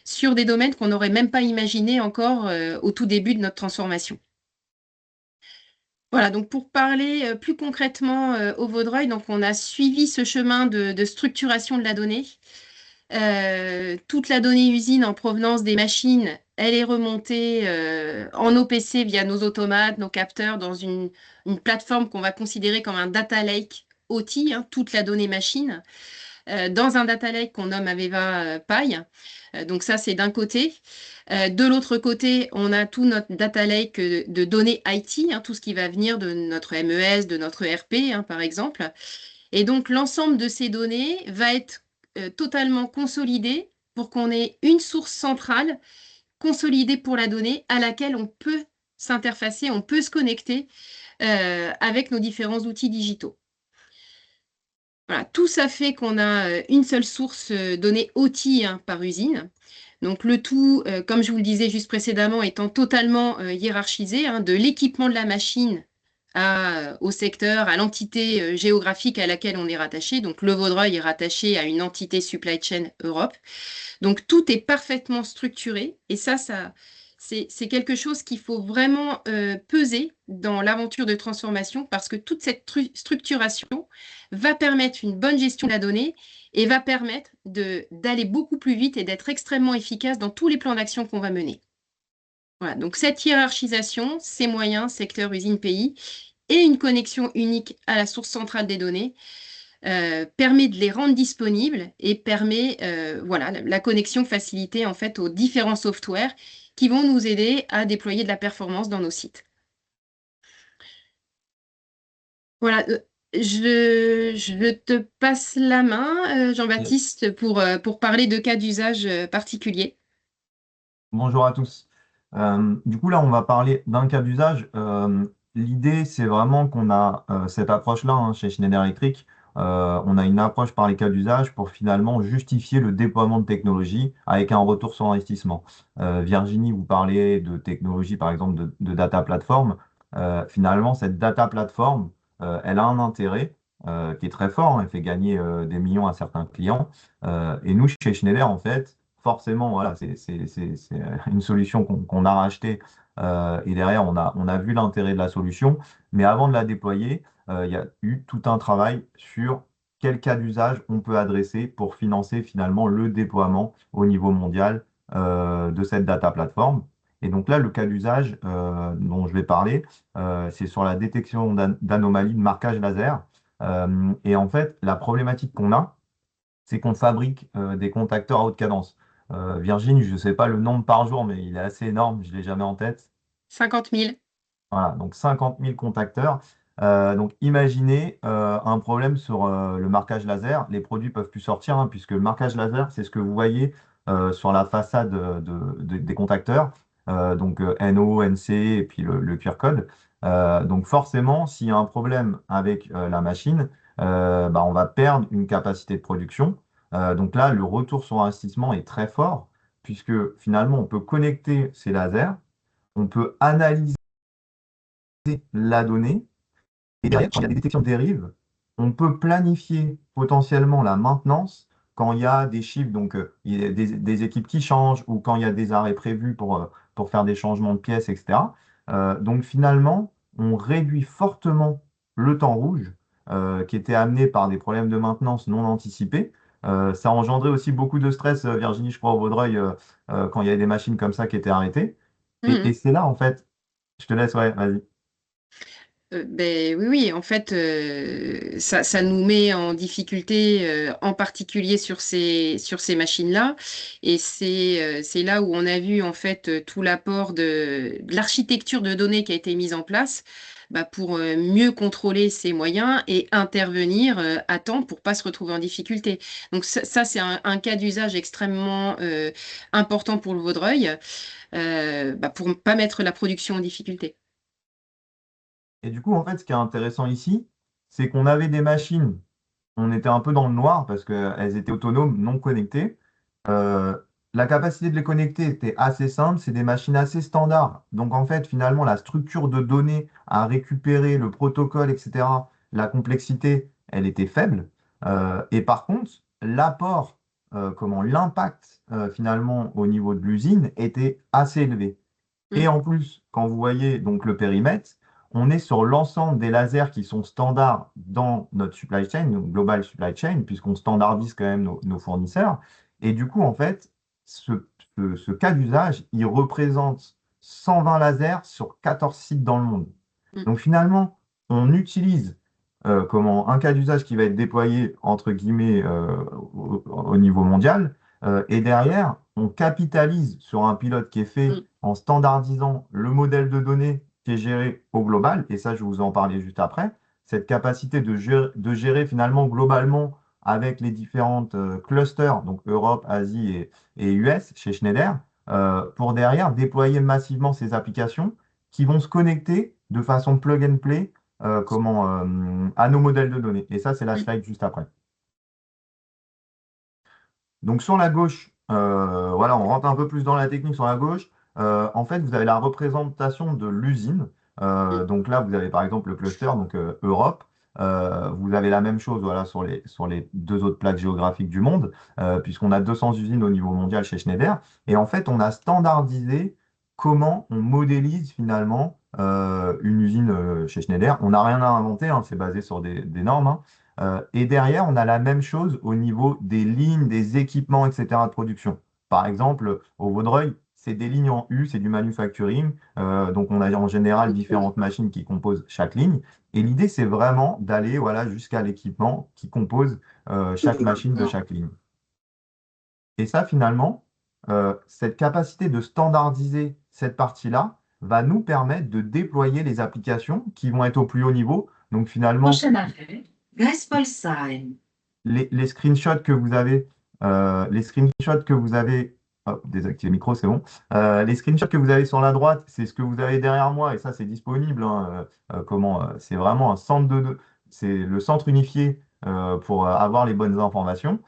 sur des domaines qu'on n'aurait même pas imaginé encore au tout début de notre transformation. Voilà, donc pour parler plus concrètement au Vaudreuil, donc on a suivi ce chemin de structuration de la donnée. Toute la donnée usine en provenance des machines, elle est remontée en OPC via nos automates, nos capteurs, dans une plateforme qu'on va considérer comme un data lake OT, toute la donnée machine, dans un data lake qu'on nomme Aveva Pi. Donc ça, c'est d'un côté. De l'autre côté, on a tout notre data lake de données IT, tout ce qui va venir de notre MES, de notre ERP, par exemple. Et donc, l'ensemble de ces données va être totalement consolidé pour qu'on ait une source centrale consolidée pour la donnée à laquelle on peut s'interfacer, on peut se connecter avec nos différents outils digitaux. Voilà, tout ça fait qu'on a une seule source donnée OT par usine. Donc le tout, comme je vous le disais juste précédemment, étant totalement hiérarchisé, de l'équipement de la machine au secteur, à l'entité géographique à laquelle on est rattaché. Donc le Vaudreuil est rattaché à une entité Supply Chain Europe. Donc tout est parfaitement structuré, et ça c'est quelque chose qu'il faut vraiment peser dans l'aventure de transformation, parce que toute cette structuration va permettre une bonne gestion de la donnée et va permettre d'aller beaucoup plus vite et d'être extrêmement efficace dans tous les plans d'action qu'on va mener. Voilà, donc cette hiérarchisation, ces moyens, secteur, usine, pays, et une connexion unique à la source centrale des données, permet de les rendre disponibles et permet voilà, la connexion facilitée en fait aux différents softwares qui vont nous aider à déployer de la performance dans nos sites. Voilà, je te passe la main, Jean-Baptiste, pour parler de cas d'usage particuliers. Bonjour à tous. Du coup, là, on va parler d'un cas d'usage. L'idée, c'est vraiment qu'on a cette approche-là chez Schneider Electric. On a une approche par les cas d'usage pour finalement justifier le déploiement de technologie avec un retour sur investissement. Virginie, vous parlez de technologie, par exemple, de data platform. Finalement, cette data platform, elle a un intérêt qui est très fort. Elle fait gagner des millions à certains clients. Et nous, chez Schneider, en fait, forcément, voilà, c'est une solution qu'on a rachetée et derrière, on a vu l'intérêt de la solution. Mais avant de la déployer, il y a eu tout un travail sur quel cas d'usage on peut adresser pour financer finalement le déploiement au niveau mondial de cette data platform. Et donc là, le cas d'usage dont je vais parler, c'est sur la détection d'anomalies de marquage laser. Et en fait, la problématique qu'on a, c'est qu'on fabrique des contacteurs à haute cadence. Virginie, je ne sais pas le nombre par jour, mais il est assez énorme, je ne l'ai jamais en tête. 50 000. Voilà, donc 50 000 contacteurs. Donc imaginez un problème sur le marquage laser. Les produits peuvent plus sortir, puisque le marquage laser, c'est ce que vous voyez sur la façade des contacteurs. Donc NO, NC et puis le QR code. Donc forcément, s'il y a un problème avec la machine, on va perdre une capacité de production. Donc là, le retour sur investissement est très fort, puisque finalement, on peut connecter ces lasers, on peut analyser la donnée, et derrière, quand il y a des détections de dérives, on peut planifier potentiellement la maintenance quand il y a des chiffres, donc il y a des équipes qui changent, ou quand il y a des arrêts prévus pour faire des changements de pièces, etc. Donc finalement, on réduit fortement le temps rouge qui était amené par des problèmes de maintenance non anticipés. Ça a engendré aussi beaucoup de stress, Virginie, je crois, au Vaudreuil, quand il y avait des machines comme ça qui étaient arrêtées. Et c'est là, en fait, je te laisse, ouais, vas-y. Ben, oui, en fait, ça nous met en difficulté, en particulier sur ces machines-là. Et c'est là où on a vu en fait tout l'apport de l'architecture de données qui a été mise en place pour mieux contrôler ces moyens et intervenir à temps pour pas se retrouver en difficulté. Donc ça c'est un cas d'usage extrêmement important pour le Vaudreuil, pour ne pas mettre la production en difficulté. Et du coup, en fait, ce qui est intéressant ici, c'est qu'on avait des machines, on était un peu dans le noir parce qu'elles étaient autonomes, non connectées. Euh, la capacité de les connecter était assez simple, c'est des machines assez standards. Donc, en fait, finalement, la structure de données à récupérer, le protocole, etc., la complexité, elle était faible. Et par contre, l'apport, l'impact, finalement, au niveau de l'usine était assez élevé. Et en plus, quand vous voyez donc le périmètre, on est sur l'ensemble des lasers qui sont standards dans notre supply chain, donc global supply chain, puisqu'on standardise quand même nos fournisseurs. Et du coup, en fait, ce cas d'usage, il représente 120 lasers sur 14 sites dans le monde. Donc finalement, on utilise un cas d'usage qui va être déployé, entre guillemets, au niveau mondial. Et derrière, on capitalise sur un pilote qui est fait en standardisant le modèle de données qui est géré au global. Et ça, je vais vous en parler juste après. Cette capacité de gérer finalement globalement avec les différentes clusters, donc Europe, Asie et US chez Schneider, pour derrière déployer massivement ces applications qui vont se connecter de façon plug and play à nos modèles de données. Et ça, c'est la slide juste après. Donc sur la gauche, voilà, on rentre un peu plus dans la technique sur la gauche. En fait, vous avez la représentation de l'usine. Donc là, vous avez par exemple le cluster, donc Europe. Vous avez la même chose voilà, sur les deux autres plaques géographiques du monde, puisqu'on a 200 usines au niveau mondial chez Schneider. Et en fait, on a standardisé comment on modélise finalement une usine chez Schneider. On n'a rien à inventer, c'est basé sur des normes. Et derrière, on a la même chose au niveau des lignes, des équipements, etc. de production. Par exemple, au Vaudreuil, c'est des lignes en U, c'est du manufacturing. Donc, on a en général différentes machines qui composent chaque ligne. Et l'idée, c'est vraiment d'aller voilà, jusqu'à l'équipement qui compose chaque machine de chaque ligne. Et ça, finalement, cette capacité de standardiser cette partie-là va nous permettre de déployer les applications qui vont être au plus haut niveau. Donc finalement, Prochain arrêt, Gaspolsheim. les screenshots que vous avez, désactiver le micro, c'est bon. Les screenshots que vous avez sur la droite, c'est ce que vous avez derrière moi, et ça, c'est disponible. Hein, c'est vraiment un centre c'est le centre unifié pour avoir les bonnes informations.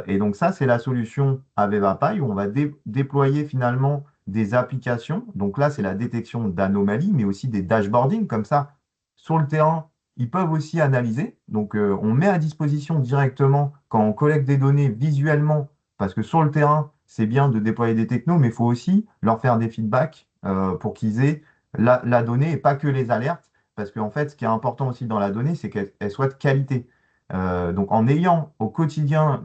Et donc ça, c'est la solution AVEVAPI où on va déployer finalement des applications. Donc là, c'est la détection d'anomalies, mais aussi des dashboarding. Comme ça, sur le terrain, ils peuvent aussi analyser. Donc, on met à disposition directement, quand on collecte des données visuellement, parce que sur le terrain, c'est bien de déployer des technos, mais il faut aussi leur faire des feedbacks pour qu'ils aient la donnée et pas que les alertes. Parce qu'en fait, ce qui est important aussi dans la donnée, c'est qu'elle soit de qualité. Donc, en ayant au quotidien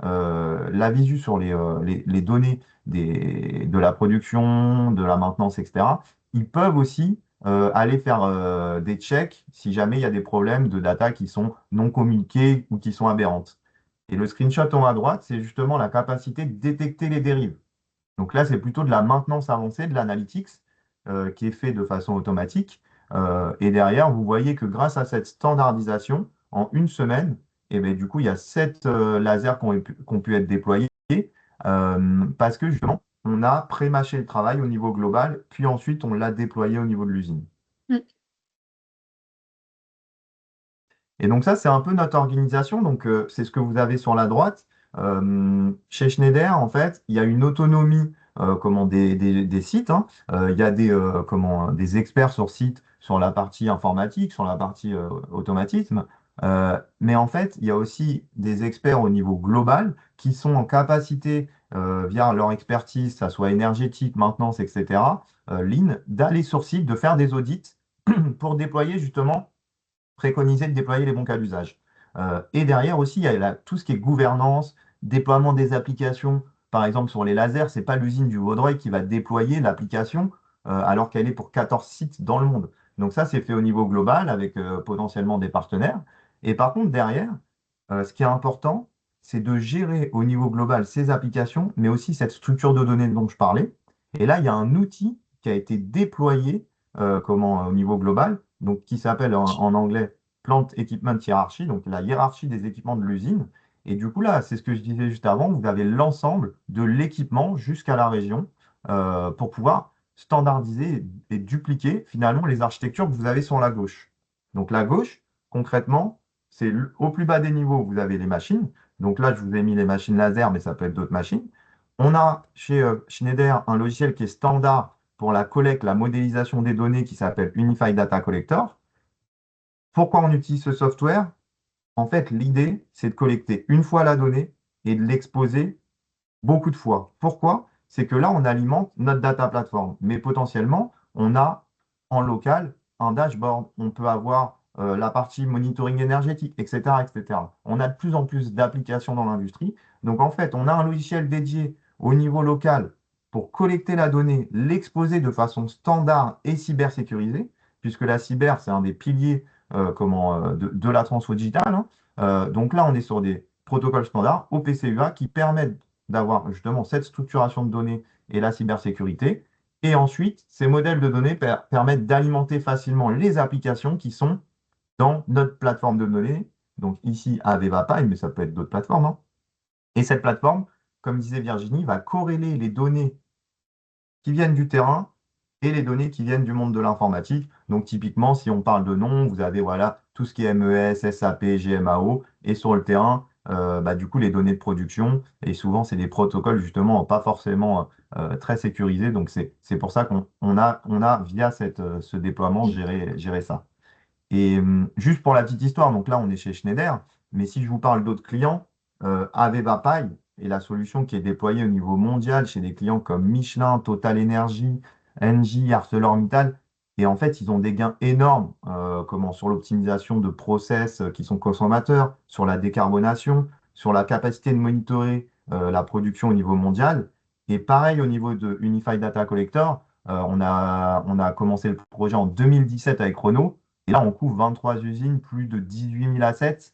la visu sur les données de la production, de la maintenance, etc., ils peuvent aussi aller faire des checks si jamais il y a des problèmes de data qui sont non communiqués ou qui sont aberrantes. Et le screenshot en haut à droite, c'est justement la capacité de détecter les dérives. Donc là, c'est plutôt de la maintenance avancée, de l'analytics, qui est fait de façon automatique. Et derrière, vous voyez que grâce à cette standardisation, en une semaine, et ben, du coup, il y a 7 lasers qui ont pu être déployés parce que justement, on a pré-mâché le travail au niveau global, puis ensuite, on l'a déployé au niveau de l'usine. Mm. Et donc ça, c'est un peu notre organisation. Donc, c'est ce que vous avez sur la droite. Chez Schneider, en fait, il y a une autonomie des sites. Hein. Il y a des experts sur site sur la partie informatique, sur la partie automatisme. Mais en fait, il y a aussi des experts au niveau global qui sont en capacité, via leur expertise, que ça soit énergétique, maintenance, etc., lean, d'aller sur site, de faire des audits pour déployer justement préconiser de déployer les bons cas d'usage. Et derrière aussi, il y a tout ce qui est gouvernance, déploiement des applications. Par exemple, sur les lasers, ce n'est pas l'usine du Vaudreuil qui va déployer l'application alors qu'elle est pour 14 sites dans le monde. Donc ça, c'est fait au niveau global avec potentiellement des partenaires. Et par contre, derrière, ce qui est important, c'est de gérer au niveau global ces applications, mais aussi cette structure de données dont je parlais. Et là, il y a un outil qui a été déployé au niveau global, donc qui s'appelle en anglais Plant Equipment Hierarchy, donc la hiérarchie des équipements de l'usine. Et du coup, là, c'est ce que je disais juste avant, vous avez l'ensemble de l'équipement jusqu'à la région pour pouvoir standardiser et dupliquer finalement les architectures que vous avez sur la gauche. Donc la gauche, concrètement, c'est au plus bas des niveaux, vous avez les machines. Donc là, je vous ai mis les machines laser, mais ça peut être d'autres machines. On a chez Schneider un logiciel qui est standard pour la collecte, la modélisation des données qui s'appelle Unified Data Collector. Pourquoi on utilise ce software? En fait, l'idée, c'est de collecter une fois la donnée et de l'exposer beaucoup de fois. Pourquoi? C'est que là, on alimente notre data platform, mais potentiellement, on a en local un dashboard. On peut avoir la partie monitoring énergétique, etc., etc. On a de plus en plus d'applications dans l'industrie. Donc, en fait, on a un logiciel dédié au niveau local pour collecter la donnée, l'exposer de façon standard et cybersécurisée, puisque la cyber, c'est un des piliers de la transfo digitale. Hein. Donc là, on est sur des protocoles standards OPC-UA qui permettent d'avoir justement cette structuration de données et la cybersécurité. Et ensuite, ces modèles de données permettent d'alimenter facilement les applications qui sont dans notre plateforme de données. Donc ici, AVEVAPI, mais ça peut être d'autres plateformes. Hein. Et cette plateforme, comme disait Virginie, va corréler les données qui viennent du terrain et les données qui viennent du monde de l'informatique. Donc typiquement, si on parle de nom, vous avez voilà, tout ce qui est MES, SAP, GMAO, et sur le terrain, du coup, les données de production, et souvent, c'est des protocoles justement pas forcément très sécurisés. Donc c'est pour ça qu'on a via ce déploiement, géré ça. Et juste pour la petite histoire, donc là, on est chez Schneider, mais si je vous parle d'autres clients, AVEVAPI est la solution qui est déployée au niveau mondial chez des clients comme Michelin, Total Energy, Engie, ArcelorMittal. Et en fait, ils ont des gains énormes sur l'optimisation de process qui sont consommateurs, sur la décarbonation, sur la capacité de monitorer la production au niveau mondial. Et pareil au niveau de Unified Data Collector, on a commencé le projet en 2017 avec Renault. Et là, on couvre 23 usines, plus de 18 000 assets,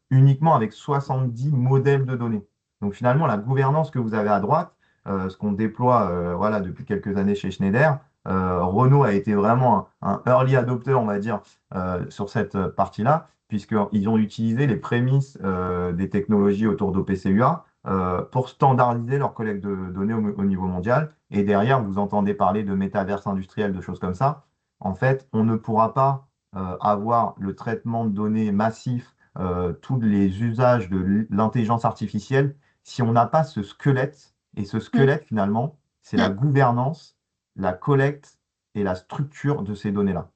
uniquement avec 70 modèles de données. Donc finalement, la gouvernance que vous avez à droite, ce qu'on déploie voilà, depuis quelques années chez Schneider, Renault a été vraiment un early adopter, on va dire, sur cette partie-là, puisqu'ils ont utilisé les prémices des technologies autour d'OPCUA pour standardiser leur collecte de données au niveau mondial. Et derrière, vous entendez parler de métaverse industriel, de choses comme ça. En fait, on ne pourra pas avoir le traitement de données massif, tous les usages de l'intelligence artificielle, si on n'a pas ce squelette. Et ce squelette, finalement, c'est la gouvernance, la collecte et la structure de ces données-là.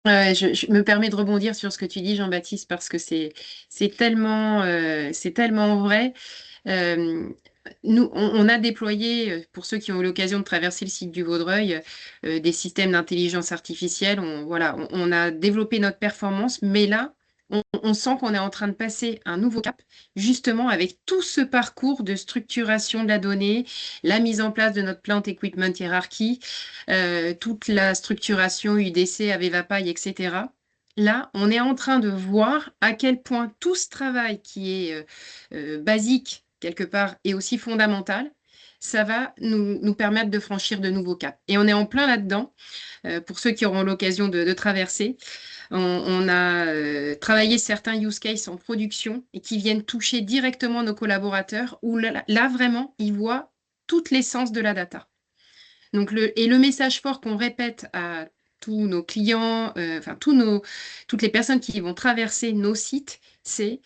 Je me permets de rebondir sur ce que tu dis, Jean-Baptiste, parce que c'est tellement vrai. Nous, on a déployé, pour ceux qui ont eu l'occasion de traverser le site du Vaudreuil, des systèmes d'intelligence artificielle. On a développé notre performance, mais là, on sent qu'on est en train de passer un nouveau cap, justement avec tout ce parcours de structuration de la donnée, la mise en place de notre Plant Equipment Hierarchy, toute la structuration UDC, Aveva Paille, etc. Là, on est en train de voir à quel point tout ce travail qui est basique, quelque part, et aussi fondamental, ça va nous permettre de franchir de nouveaux caps. Et on est en plein là-dedans. Pour ceux qui auront l'occasion de traverser, on a travaillé certains use cases en production et qui viennent toucher directement nos collaborateurs, où là vraiment, ils voient toute l'essence de la data. Donc le message fort qu'on répète à tous nos clients, toutes les personnes qui vont traverser nos sites, c'est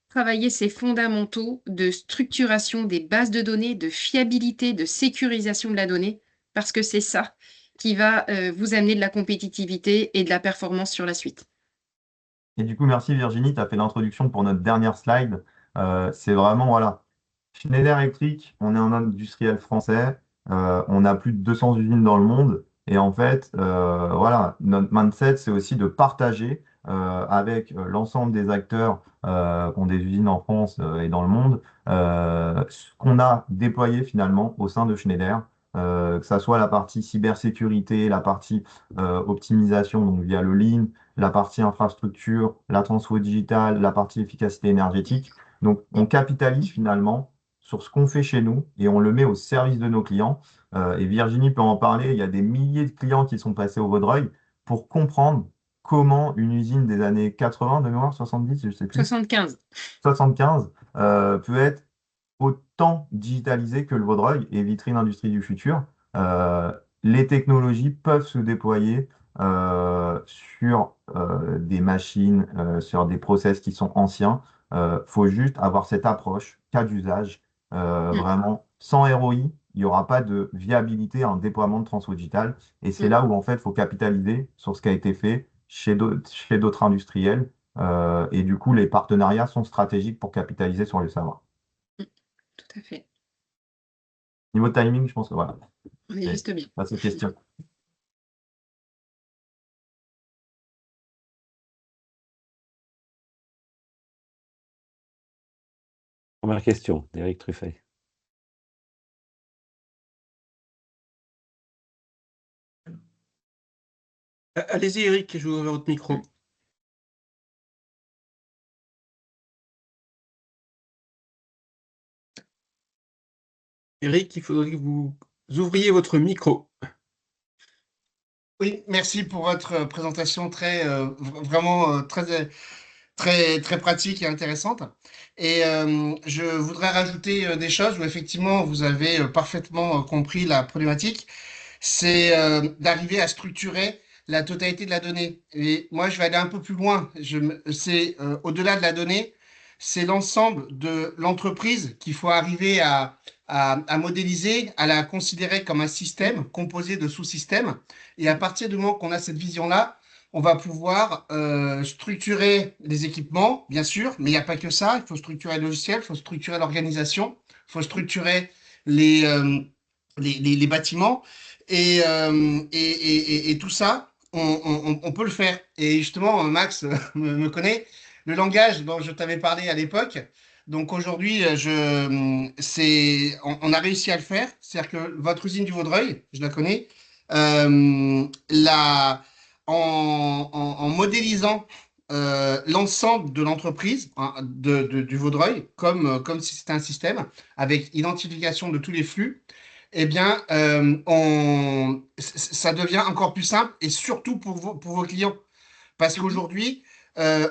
travailler ces fondamentaux de structuration des bases de données, de fiabilité, de sécurisation de la donnée, parce que c'est ça qui va vous amener de la compétitivité et de la performance sur la suite. Et du coup, merci Virginie, tu as fait l'introduction pour notre dernière slide. C'est vraiment, voilà, Schneider Electric, on est un industriel français, on a plus de 200 usines dans le monde. Et en fait, voilà, notre mindset, c'est aussi de partager avec l'ensemble des acteurs qui ont des usines en France et dans le monde, ce qu'on a déployé finalement au sein de Schneider, que ça soit la partie cybersécurité, la partie optimisation, donc via le Lean, la partie infrastructure, la transfo digitale, la partie efficacité énergétique. Donc, on capitalise finalement sur ce qu'on fait chez nous et on le met au service de nos clients. Et Virginie peut en parler, il y a des milliers de clients qui sont passés au Vaudreuil pour comprendre comment une usine des années 80, de mémoire, 70, je ne sais plus, 75. 75, peut être autant digitalisée que le Vaudreuil et vitrine industrie du futur. Les technologies peuvent se déployer sur des machines, sur des process qui sont anciens. Faut juste avoir cette approche, cas d'usage, vraiment sans ROI, il n'y aura pas de viabilité à un déploiement de transfo digital. Et c'est là où en fait, il faut capitaliser sur ce qui a été fait chez d'autres industriels. Et du coup, les partenariats sont stratégiques pour capitaliser sur le savoir. Tout à fait. Niveau timing, je pense que voilà. On est juste bien. Pas cette question. Première question, d'Éric Truffet. Allez-y, Eric, je vous ouvre votre micro. Eric, il faudrait que vous ouvriez votre micro. Oui, merci pour votre présentation vraiment très pratique et intéressante. Et je voudrais rajouter des choses où effectivement vous avez parfaitement compris la problématique. C'est d'arriver à structurer la totalité de la donnée. Et moi, je vais aller un peu plus loin. C'est au-delà de la donnée, c'est l'ensemble de l'entreprise qu'il faut arriver à modéliser, à la considérer comme un système composé de sous-systèmes. Et à partir du moment qu'on a cette vision-là, on va pouvoir structurer les équipements, bien sûr, mais il n'y a pas que ça. Il faut structurer le logiciel, il faut structurer l'organisation, il faut structurer les bâtiments. Et tout ça, on peut le faire. Et justement, Max me connaît. Le langage dont je t'avais parlé à l'époque, donc aujourd'hui, on a réussi à le faire. C'est-à-dire que votre usine du Vaudreuil, je la connais, en modélisant l'ensemble de l'entreprise hein, du Vaudreuil, comme si c'était un système, avec identification de tous les flux, eh bien, ça devient encore plus simple, et surtout pour vos clients. Parce qu'aujourd'hui,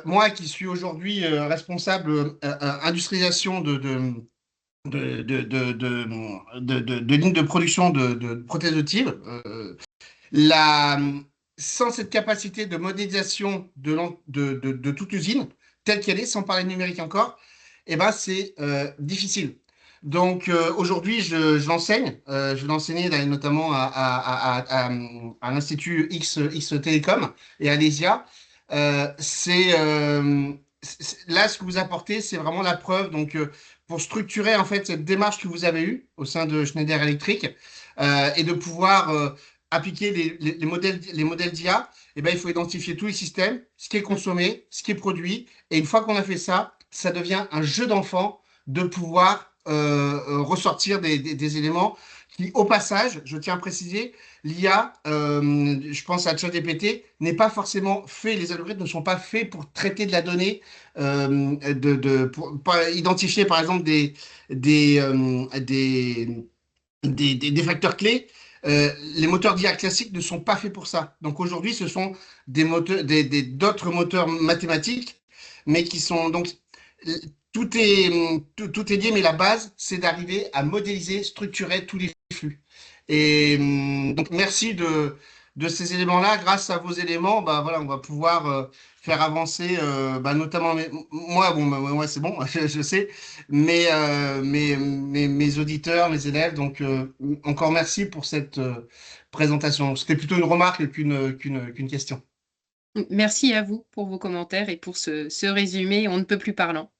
moi qui suis aujourd'hui responsable industrialisation de lignes de production de prothèses auditives, la, sans cette capacité de modélisation de toute l'usine, telle qu'elle est, sans parler numérique encore, eh ben, c'est difficile. Donc aujourd'hui, je l'enseigne. Je vais l'enseigner notamment à l'Institut X Télécom et à l'ESIA. Là, ce que vous apportez, c'est vraiment la preuve. Donc, pour structurer en fait cette démarche que vous avez eue au sein de Schneider Electric et de pouvoir appliquer les modèles d'IA, eh ben, il faut identifier tous les systèmes, ce qui est consommé, ce qui est produit. Et une fois qu'on a fait ça, ça devient un jeu d'enfant de pouvoir ressortir des éléments qui, au passage, je tiens à préciser, l'IA, je pense à ChatGPT, n'est pas forcément fait, les algorithmes ne sont pas faits pour traiter de la donnée, pour identifier par exemple des facteurs clés. Les moteurs d'IA classiques ne sont pas faits pour ça. Donc aujourd'hui, ce sont d'autres moteurs mathématiques, mais qui sont donc tout est lié, mais la base, c'est d'arriver à modéliser, structurer tous les flux. Et donc merci de ces éléments-là. Grâce à vos éléments, bah voilà, on va pouvoir faire avancer, notamment moi c'est bon, je sais, mais mes auditeurs, mes élèves. Donc encore merci pour cette présentation. C'était plutôt une remarque qu'une question. Merci à vous pour vos commentaires et pour ce résumé on ne peut plus parlant.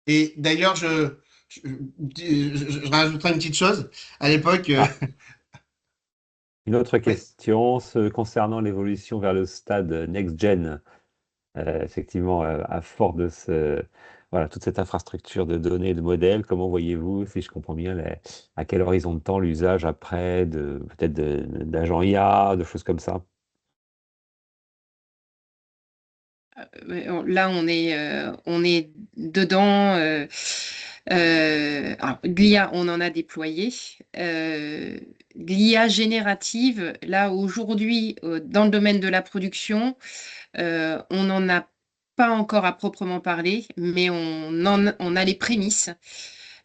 Et d'ailleurs, je rajouterai une petite chose. À l'époque, Une autre question concernant l'évolution vers le stade next-gen. Effectivement, à fort de voilà, toute cette infrastructure de données, de modèles, comment voyez-vous, si je comprends bien, à quel horizon de temps l'usage après, peut-être d'agents IA, de choses comme ça? Là, on est dedans. Alors, l'IA, on en a déployé. L'IA générative, là, aujourd'hui, dans le domaine de la production, on n'en a pas encore à proprement parler, mais on a les prémices.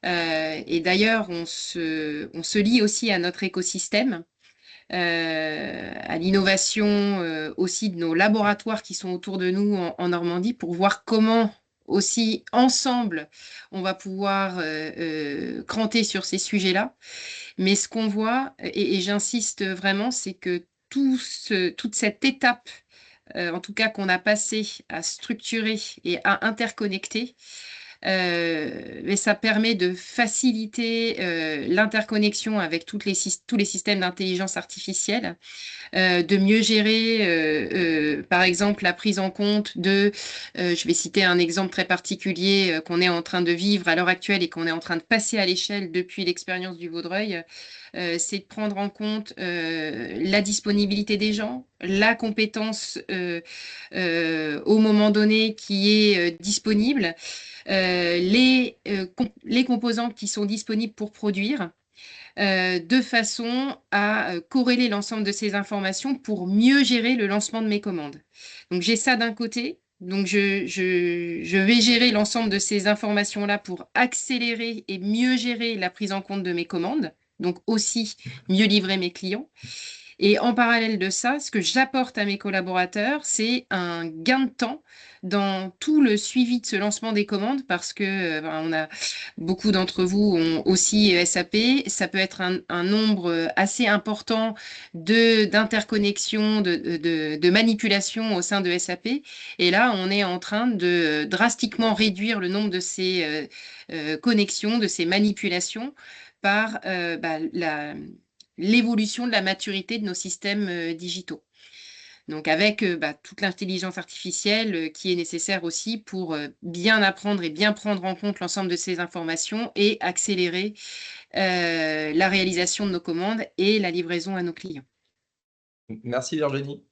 Et d'ailleurs, on se lie aussi à notre écosystème. À l'innovation aussi de nos laboratoires qui sont autour de nous en Normandie pour voir comment aussi ensemble on va pouvoir cranter sur ces sujets-là. Mais ce qu'on voit, et j'insiste vraiment, c'est que toute cette étape, en tout cas qu'on a passé à structurer et à interconnecter, mais ça permet de faciliter l'interconnexion avec tous les systèmes d'intelligence artificielle, de mieux gérer, par exemple, la prise en compte je vais citer un exemple très particulier qu'on est en train de vivre à l'heure actuelle et qu'on est en train de passer à l'échelle depuis l'expérience du Vaudreuil. C'est de prendre en compte la disponibilité des gens, la compétence au moment donné qui est disponible, les composants qui sont disponibles pour produire, de façon à corréler l'ensemble de ces informations pour mieux gérer le lancement de mes commandes. Donc j'ai ça d'un côté. Donc je vais gérer l'ensemble de ces informations-là pour accélérer et mieux gérer la prise en compte de mes commandes, donc aussi mieux livrer mes clients. Et en parallèle de ça, ce que j'apporte à mes collaborateurs, c'est un gain de temps dans tout le suivi de ce lancement des commandes parce que on a beaucoup d'entre vous ont aussi SAP. Ça peut être un nombre assez important d'interconnexions, de manipulations au sein de SAP. Et là, on est en train de drastiquement réduire le nombre de ces connexions, de ces manipulations par l'évolution de la maturité de nos systèmes digitaux. Donc avec toute l'intelligence artificielle qui est nécessaire aussi pour bien apprendre et bien prendre en compte l'ensemble de ces informations et accélérer la réalisation de nos commandes et la livraison à nos clients. Merci Virginie.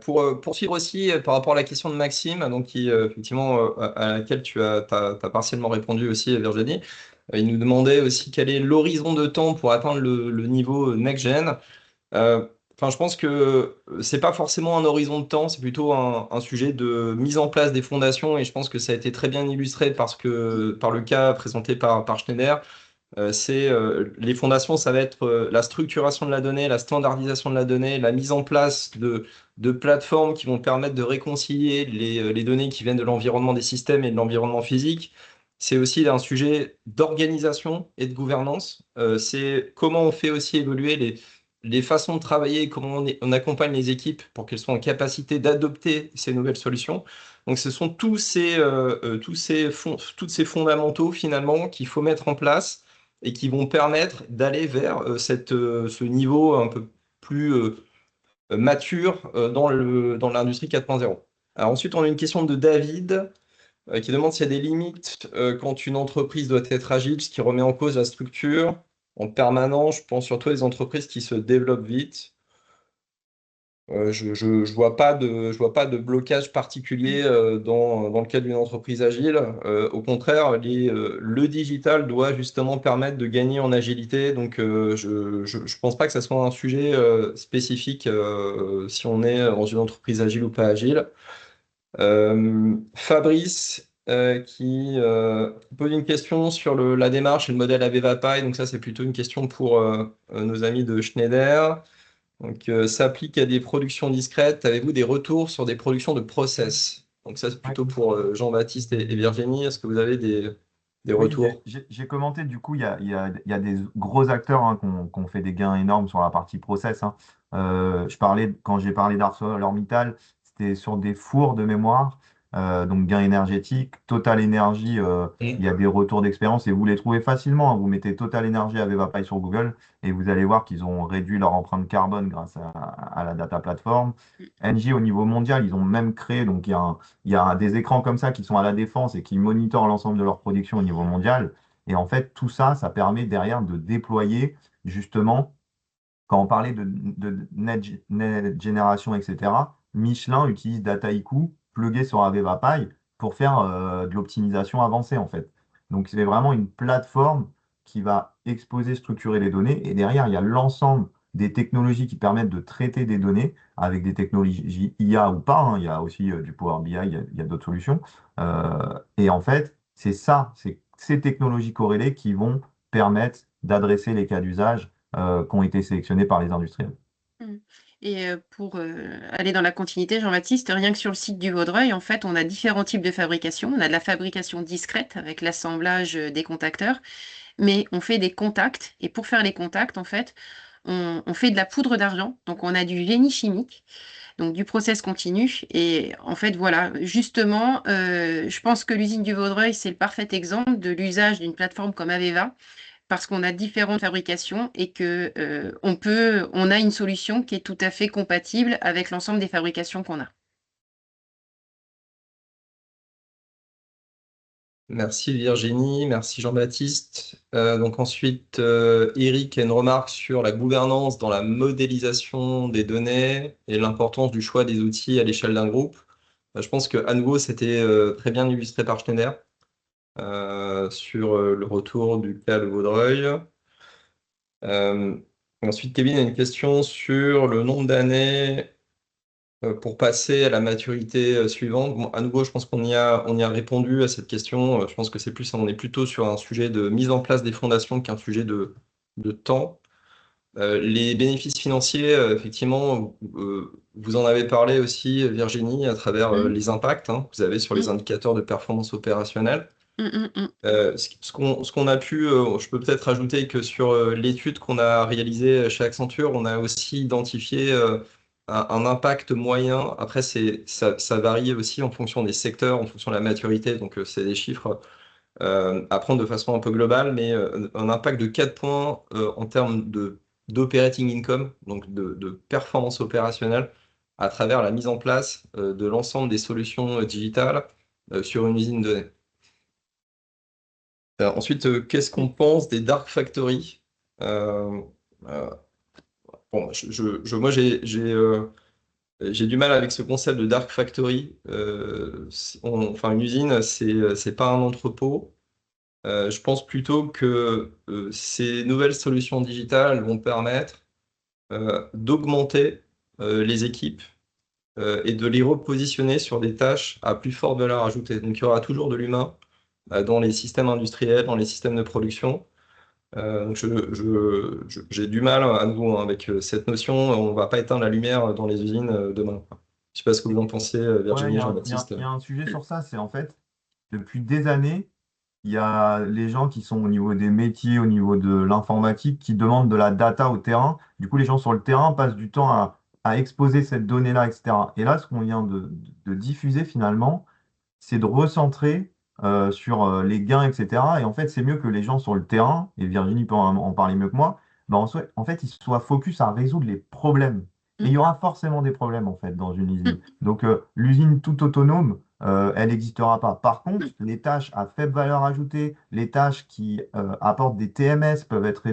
Pour poursuivre aussi par rapport à la question de Maxime, donc qui effectivement à laquelle tu as partiellement répondu aussi Virginie, il nous demandait aussi quel est l'horizon de temps pour atteindre le niveau next-gen. Enfin, je pense que c'est pas forcément un horizon de temps, c'est plutôt un sujet de mise en place des fondations, et je pense que ça a été très bien illustré par le cas présenté par Schneider. Les fondations, ça va être la structuration de la donnée, la standardisation de la donnée, la mise en place de plateformes qui vont permettre de réconcilier les données qui viennent de l'environnement des systèmes et de l'environnement physique. C'est aussi un sujet d'organisation et de gouvernance. C'est comment on fait aussi évoluer les façons de travailler, comment on accompagne les équipes pour qu'elles soient en capacité d'adopter ces nouvelles solutions. Donc, ce sont tous ces fondamentaux finalement qu'il faut mettre en place et qui vont permettre d'aller vers ce niveau un peu plus mature dans l'industrie 4.0. Alors ensuite, on a une question de David qui demande s'il y a des limites quand une entreprise doit être agile, ce qui remet en cause la structure en permanence. Je pense surtout à des entreprises qui se développent vite. Je vois pas de blocage particulier dans le cadre d'une entreprise agile. Au contraire, le digital doit justement permettre de gagner en agilité. Donc, je pense pas que ça soit un sujet spécifique si on est dans une entreprise agile ou pas agile. Fabrice qui pose une question sur la démarche et le modèle AVEVA-PAI. Donc ça, c'est plutôt une question pour nos amis de Schneider. Donc, s'applique à des productions discrètes. Avez-vous des retours sur des productions de process? Donc, ça, c'est plutôt pour Jean-Baptiste et Virginie. Est-ce que vous avez des Oui, retours? j'ai commenté, du coup, il y a des gros acteurs qui ont fait des gains énormes sur la partie process. Quand j'ai parlé d'ArcelorMittal, c'était sur des fours de mémoire, donc gains énergétiques. Total Energy, il y a des retours d'expérience et vous les trouvez facilement. Vous mettez Total Energy AVEVA-PAI sur Google et vous allez voir qu'ils ont réduit leur empreinte carbone grâce à la data platform. Engie, au niveau mondial, ils ont même créé, donc il y a des écrans comme ça qui sont à la défense et qui monitorent l'ensemble de leur production au niveau mondial. Et en fait, tout ça, ça permet derrière de déployer, justement, quand on parlait de net génération, etc., Michelin utilise Dataiku plugué sur AVEVA-PAI pour faire de l'optimisation avancée, en fait. Donc, c'est vraiment une plateforme qui va exposer, structurer les données. Et derrière, il y a l'ensemble des technologies qui permettent de traiter des données avec des technologies IA ou pas. Il y a aussi du Power BI, il y a d'autres solutions. Et en fait, c'est ces technologies corrélées qui vont permettre d'adresser les cas d'usage qui ont été sélectionnés par les industriels. Et pour aller dans la continuité, Jean-Baptiste, rien que sur le site du Vaudreuil, en fait, on a différents types de fabrication. On a de la fabrication discrète avec l'assemblage des contacteurs, mais on fait des contacts. Et pour faire les contacts, en fait, on fait de la poudre d'argent. Donc, on a du génie chimique, donc du process continu. Et en fait, voilà, justement, je pense que l'usine du Vaudreuil, c'est le parfait exemple de l'usage d'une plateforme comme AVEVA, parce qu'on a différentes fabrications et que on a une solution qui est tout à fait compatible avec l'ensemble des fabrications qu'on a. Merci Virginie, merci Jean-Baptiste. Donc ensuite, Eric a une remarque sur la gouvernance dans la modélisation des données et l'importance du choix des outils à l'échelle d'un groupe. Je pense qu'à nouveau, c'était très bien illustré par Schneider sur le retour du cas de Vaudreuil. Ensuite, Kevin a une question sur le nombre d'années pour passer à la maturité suivante. Bon, à nouveau, je pense qu'on y a répondu à cette question. Je pense que on est plutôt sur un sujet de mise en place des fondations qu'un sujet de temps. Les bénéfices financiers, effectivement, vous en avez parlé aussi, Virginie, à travers les impacts que vous avez sur les indicateurs de performance opérationnelle. Ce qu'on a pu, je peux peut-être ajouter que sur l'étude qu'on a réalisée chez Accenture, on a aussi identifié un impact moyen. Après, ça varie aussi en fonction des secteurs, en fonction de la maturité. Donc, c'est des chiffres à prendre de façon un peu globale, mais un impact de 4 points en termes d'operating income, donc de performance opérationnelle, à travers la mise en place de l'ensemble des solutions digitales sur une usine donnée. Ensuite, qu'est-ce qu'on pense des dark factory? Euh, euh, bon, moi, j'ai du mal avec ce concept de dark factory. Enfin, une usine, c'est pas un entrepôt. Je pense plutôt que ces nouvelles solutions digitales vont permettre d'augmenter les équipes et de les repositionner sur des tâches à plus forte valeur ajoutée. Donc, il y aura toujours de l'humain dans les systèmes industriels, dans les systèmes de production. Donc j'ai du mal à nouveau avec cette notion. On ne va pas éteindre la lumière dans les usines demain. Je ne sais pas ce que vous en pensez, Ouais, Virginie, Jean-Baptiste. il y a un sujet sur ça, c'est en fait, depuis des années, il y a les gens qui sont au niveau des métiers, au niveau de l'informatique, qui demandent de la data au terrain. Du coup, les gens sur le terrain passent du temps à exposer cette donnée-là, etc. Et là, ce qu'on vient de diffuser finalement, c'est de recentrer sur les gains, etc. Et en fait, c'est mieux que les gens sur le terrain, et Virginie peut en parler mieux que moi, ben, en fait, ils soient focus à résoudre les problèmes. Et il y aura forcément des problèmes, en fait, dans une usine. Donc, l'usine toute autonome, elle n'existera pas. Par contre, les tâches à faible valeur ajoutée, les tâches qui apportent des TMS peuvent être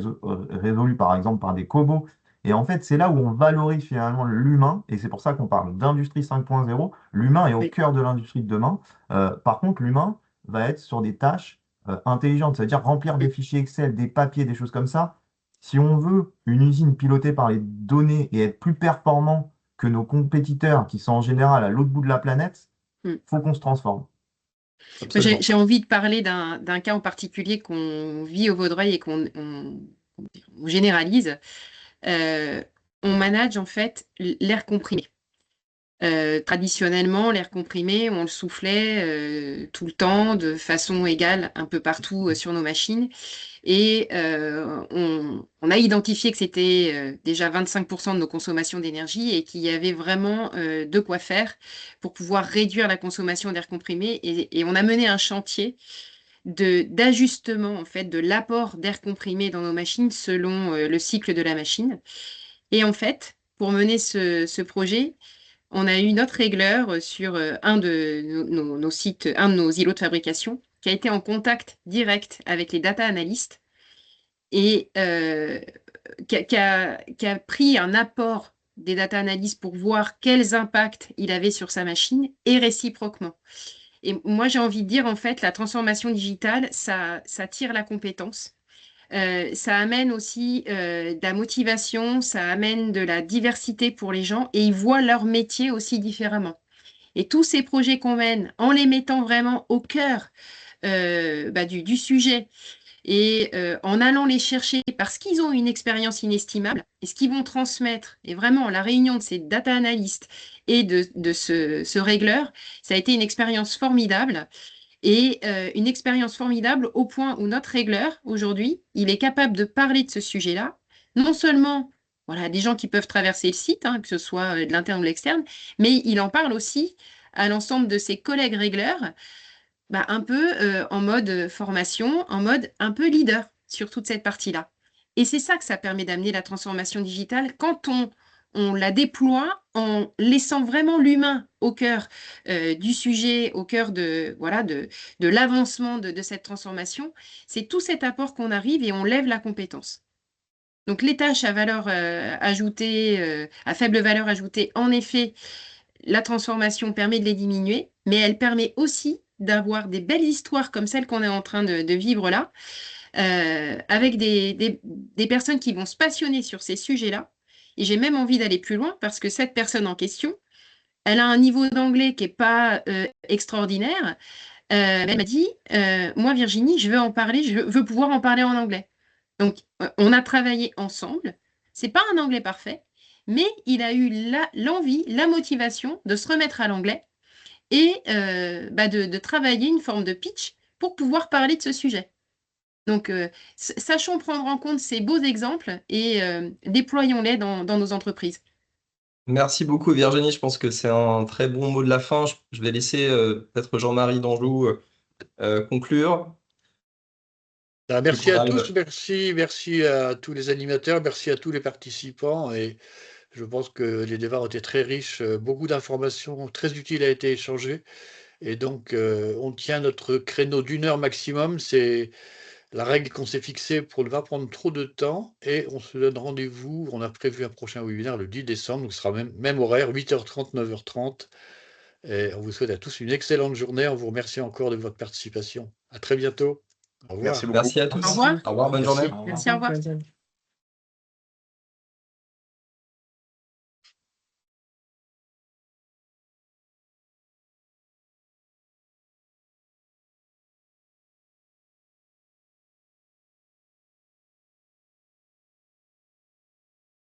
résolues, par exemple, par des cobots. Et en fait, c'est là où on valorise finalement l'humain, et c'est pour ça qu'on parle d'industrie 5.0. L'humain est au Oui. cœur de l'industrie de demain. Par contre, l'humain va être sur des tâches intelligentes, c'est-à-dire remplir des fichiers Excel, des papiers, des choses comme ça. Si on veut une usine pilotée par les données et être plus performant que nos compétiteurs qui sont en général à l'autre bout de la planète, il faut qu'on se transforme. Absolument. J'ai envie de parler d'un cas en particulier qu'on vit au Vaudreuil et on généralise. On manage en fait l'air comprimé. Traditionnellement, l'air comprimé, on le soufflait tout le temps, de façon égale, un peu partout sur nos machines. Et on a identifié que c'était déjà 25% de nos consommations d'énergie et qu'il y avait vraiment de quoi faire pour pouvoir réduire la consommation d'air comprimé. Et on a mené un chantier d'ajustement en fait de l'apport d'air comprimé dans nos machines selon le cycle de la machine. Et en fait, pour mener ce projet, on a eu notre régleur sur un de nos sites, un de nos îlots de fabrication, qui a été en contact direct avec les data analystes et qui a pris un apport des data analystes pour voir quels impacts il avait sur sa machine et réciproquement. Et moi, j'ai envie de dire, en fait, la transformation digitale, ça tire la compétence. Ça amène aussi de la motivation, ça amène de la diversité pour les gens et ils voient leur métier aussi différemment. Et tous ces projets qu'on mène, en les mettant vraiment au cœur du sujet et en allant les chercher parce qu'ils ont une expérience inestimable et ce qu'ils vont transmettre, et vraiment la réunion de ces data analystes et de ce régleur, ça a été une expérience formidable. Et une expérience formidable au point où notre régleur, aujourd'hui, il est capable de parler de ce sujet-là, non seulement voilà, des gens qui peuvent traverser le site, hein, que ce soit de l'interne ou de l'externe, mais il en parle aussi à l'ensemble de ses collègues régleurs, un peu en mode formation, en mode un peu leader sur toute cette partie-là. Et c'est ça que ça permet d'amener la transformation digitale quand on la déploie en laissant vraiment l'humain au cœur du sujet, au cœur de l'avancement de cette transformation. C'est tout cet apport qu'on arrive et on lève la compétence. Donc les tâches à valeur ajoutée, à faible valeur ajoutée, en effet, la transformation permet de les diminuer, mais elle permet aussi d'avoir des belles histoires comme celle qu'on est en train de vivre là, avec des personnes qui vont se passionner sur ces sujets-là. Et j'ai même envie d'aller plus loin parce que cette personne en question, elle a un niveau d'anglais qui n'est pas extraordinaire. Elle m'a dit, moi Virginie, je veux en parler, je veux pouvoir en parler en anglais. Donc, on a travaillé ensemble. C'est pas un anglais parfait, mais il a eu l'envie, la motivation de se remettre à l'anglais et de travailler une forme de pitch pour pouvoir parler de ce sujet. Donc, sachons prendre en compte ces beaux exemples et déployons-les dans nos entreprises. Merci beaucoup, Virginie. Je pense que c'est un très bon mot de la fin. Je vais laisser peut-être Jean-Marie d'Anjou conclure. Merci à tous, merci à tous les animateurs, merci à tous les participants. Et je pense que les débats ont été très riches, beaucoup d'informations très utiles ont été échangées. Et donc, on tient notre créneau d'1 heure maximum. C'est la règle qu'on s'est fixée pour ne pas prendre trop de temps. Et on se donne rendez-vous. On a prévu un prochain webinaire le 10 décembre. Donc, ce sera même horaire, 8h30, 9h30. Et on vous souhaite à tous une excellente journée. On vous remercie encore de votre participation. À très bientôt. Au revoir. Merci beaucoup. Merci à tous. Au revoir. Au revoir, bonne Merci. journée. Merci, au revoir.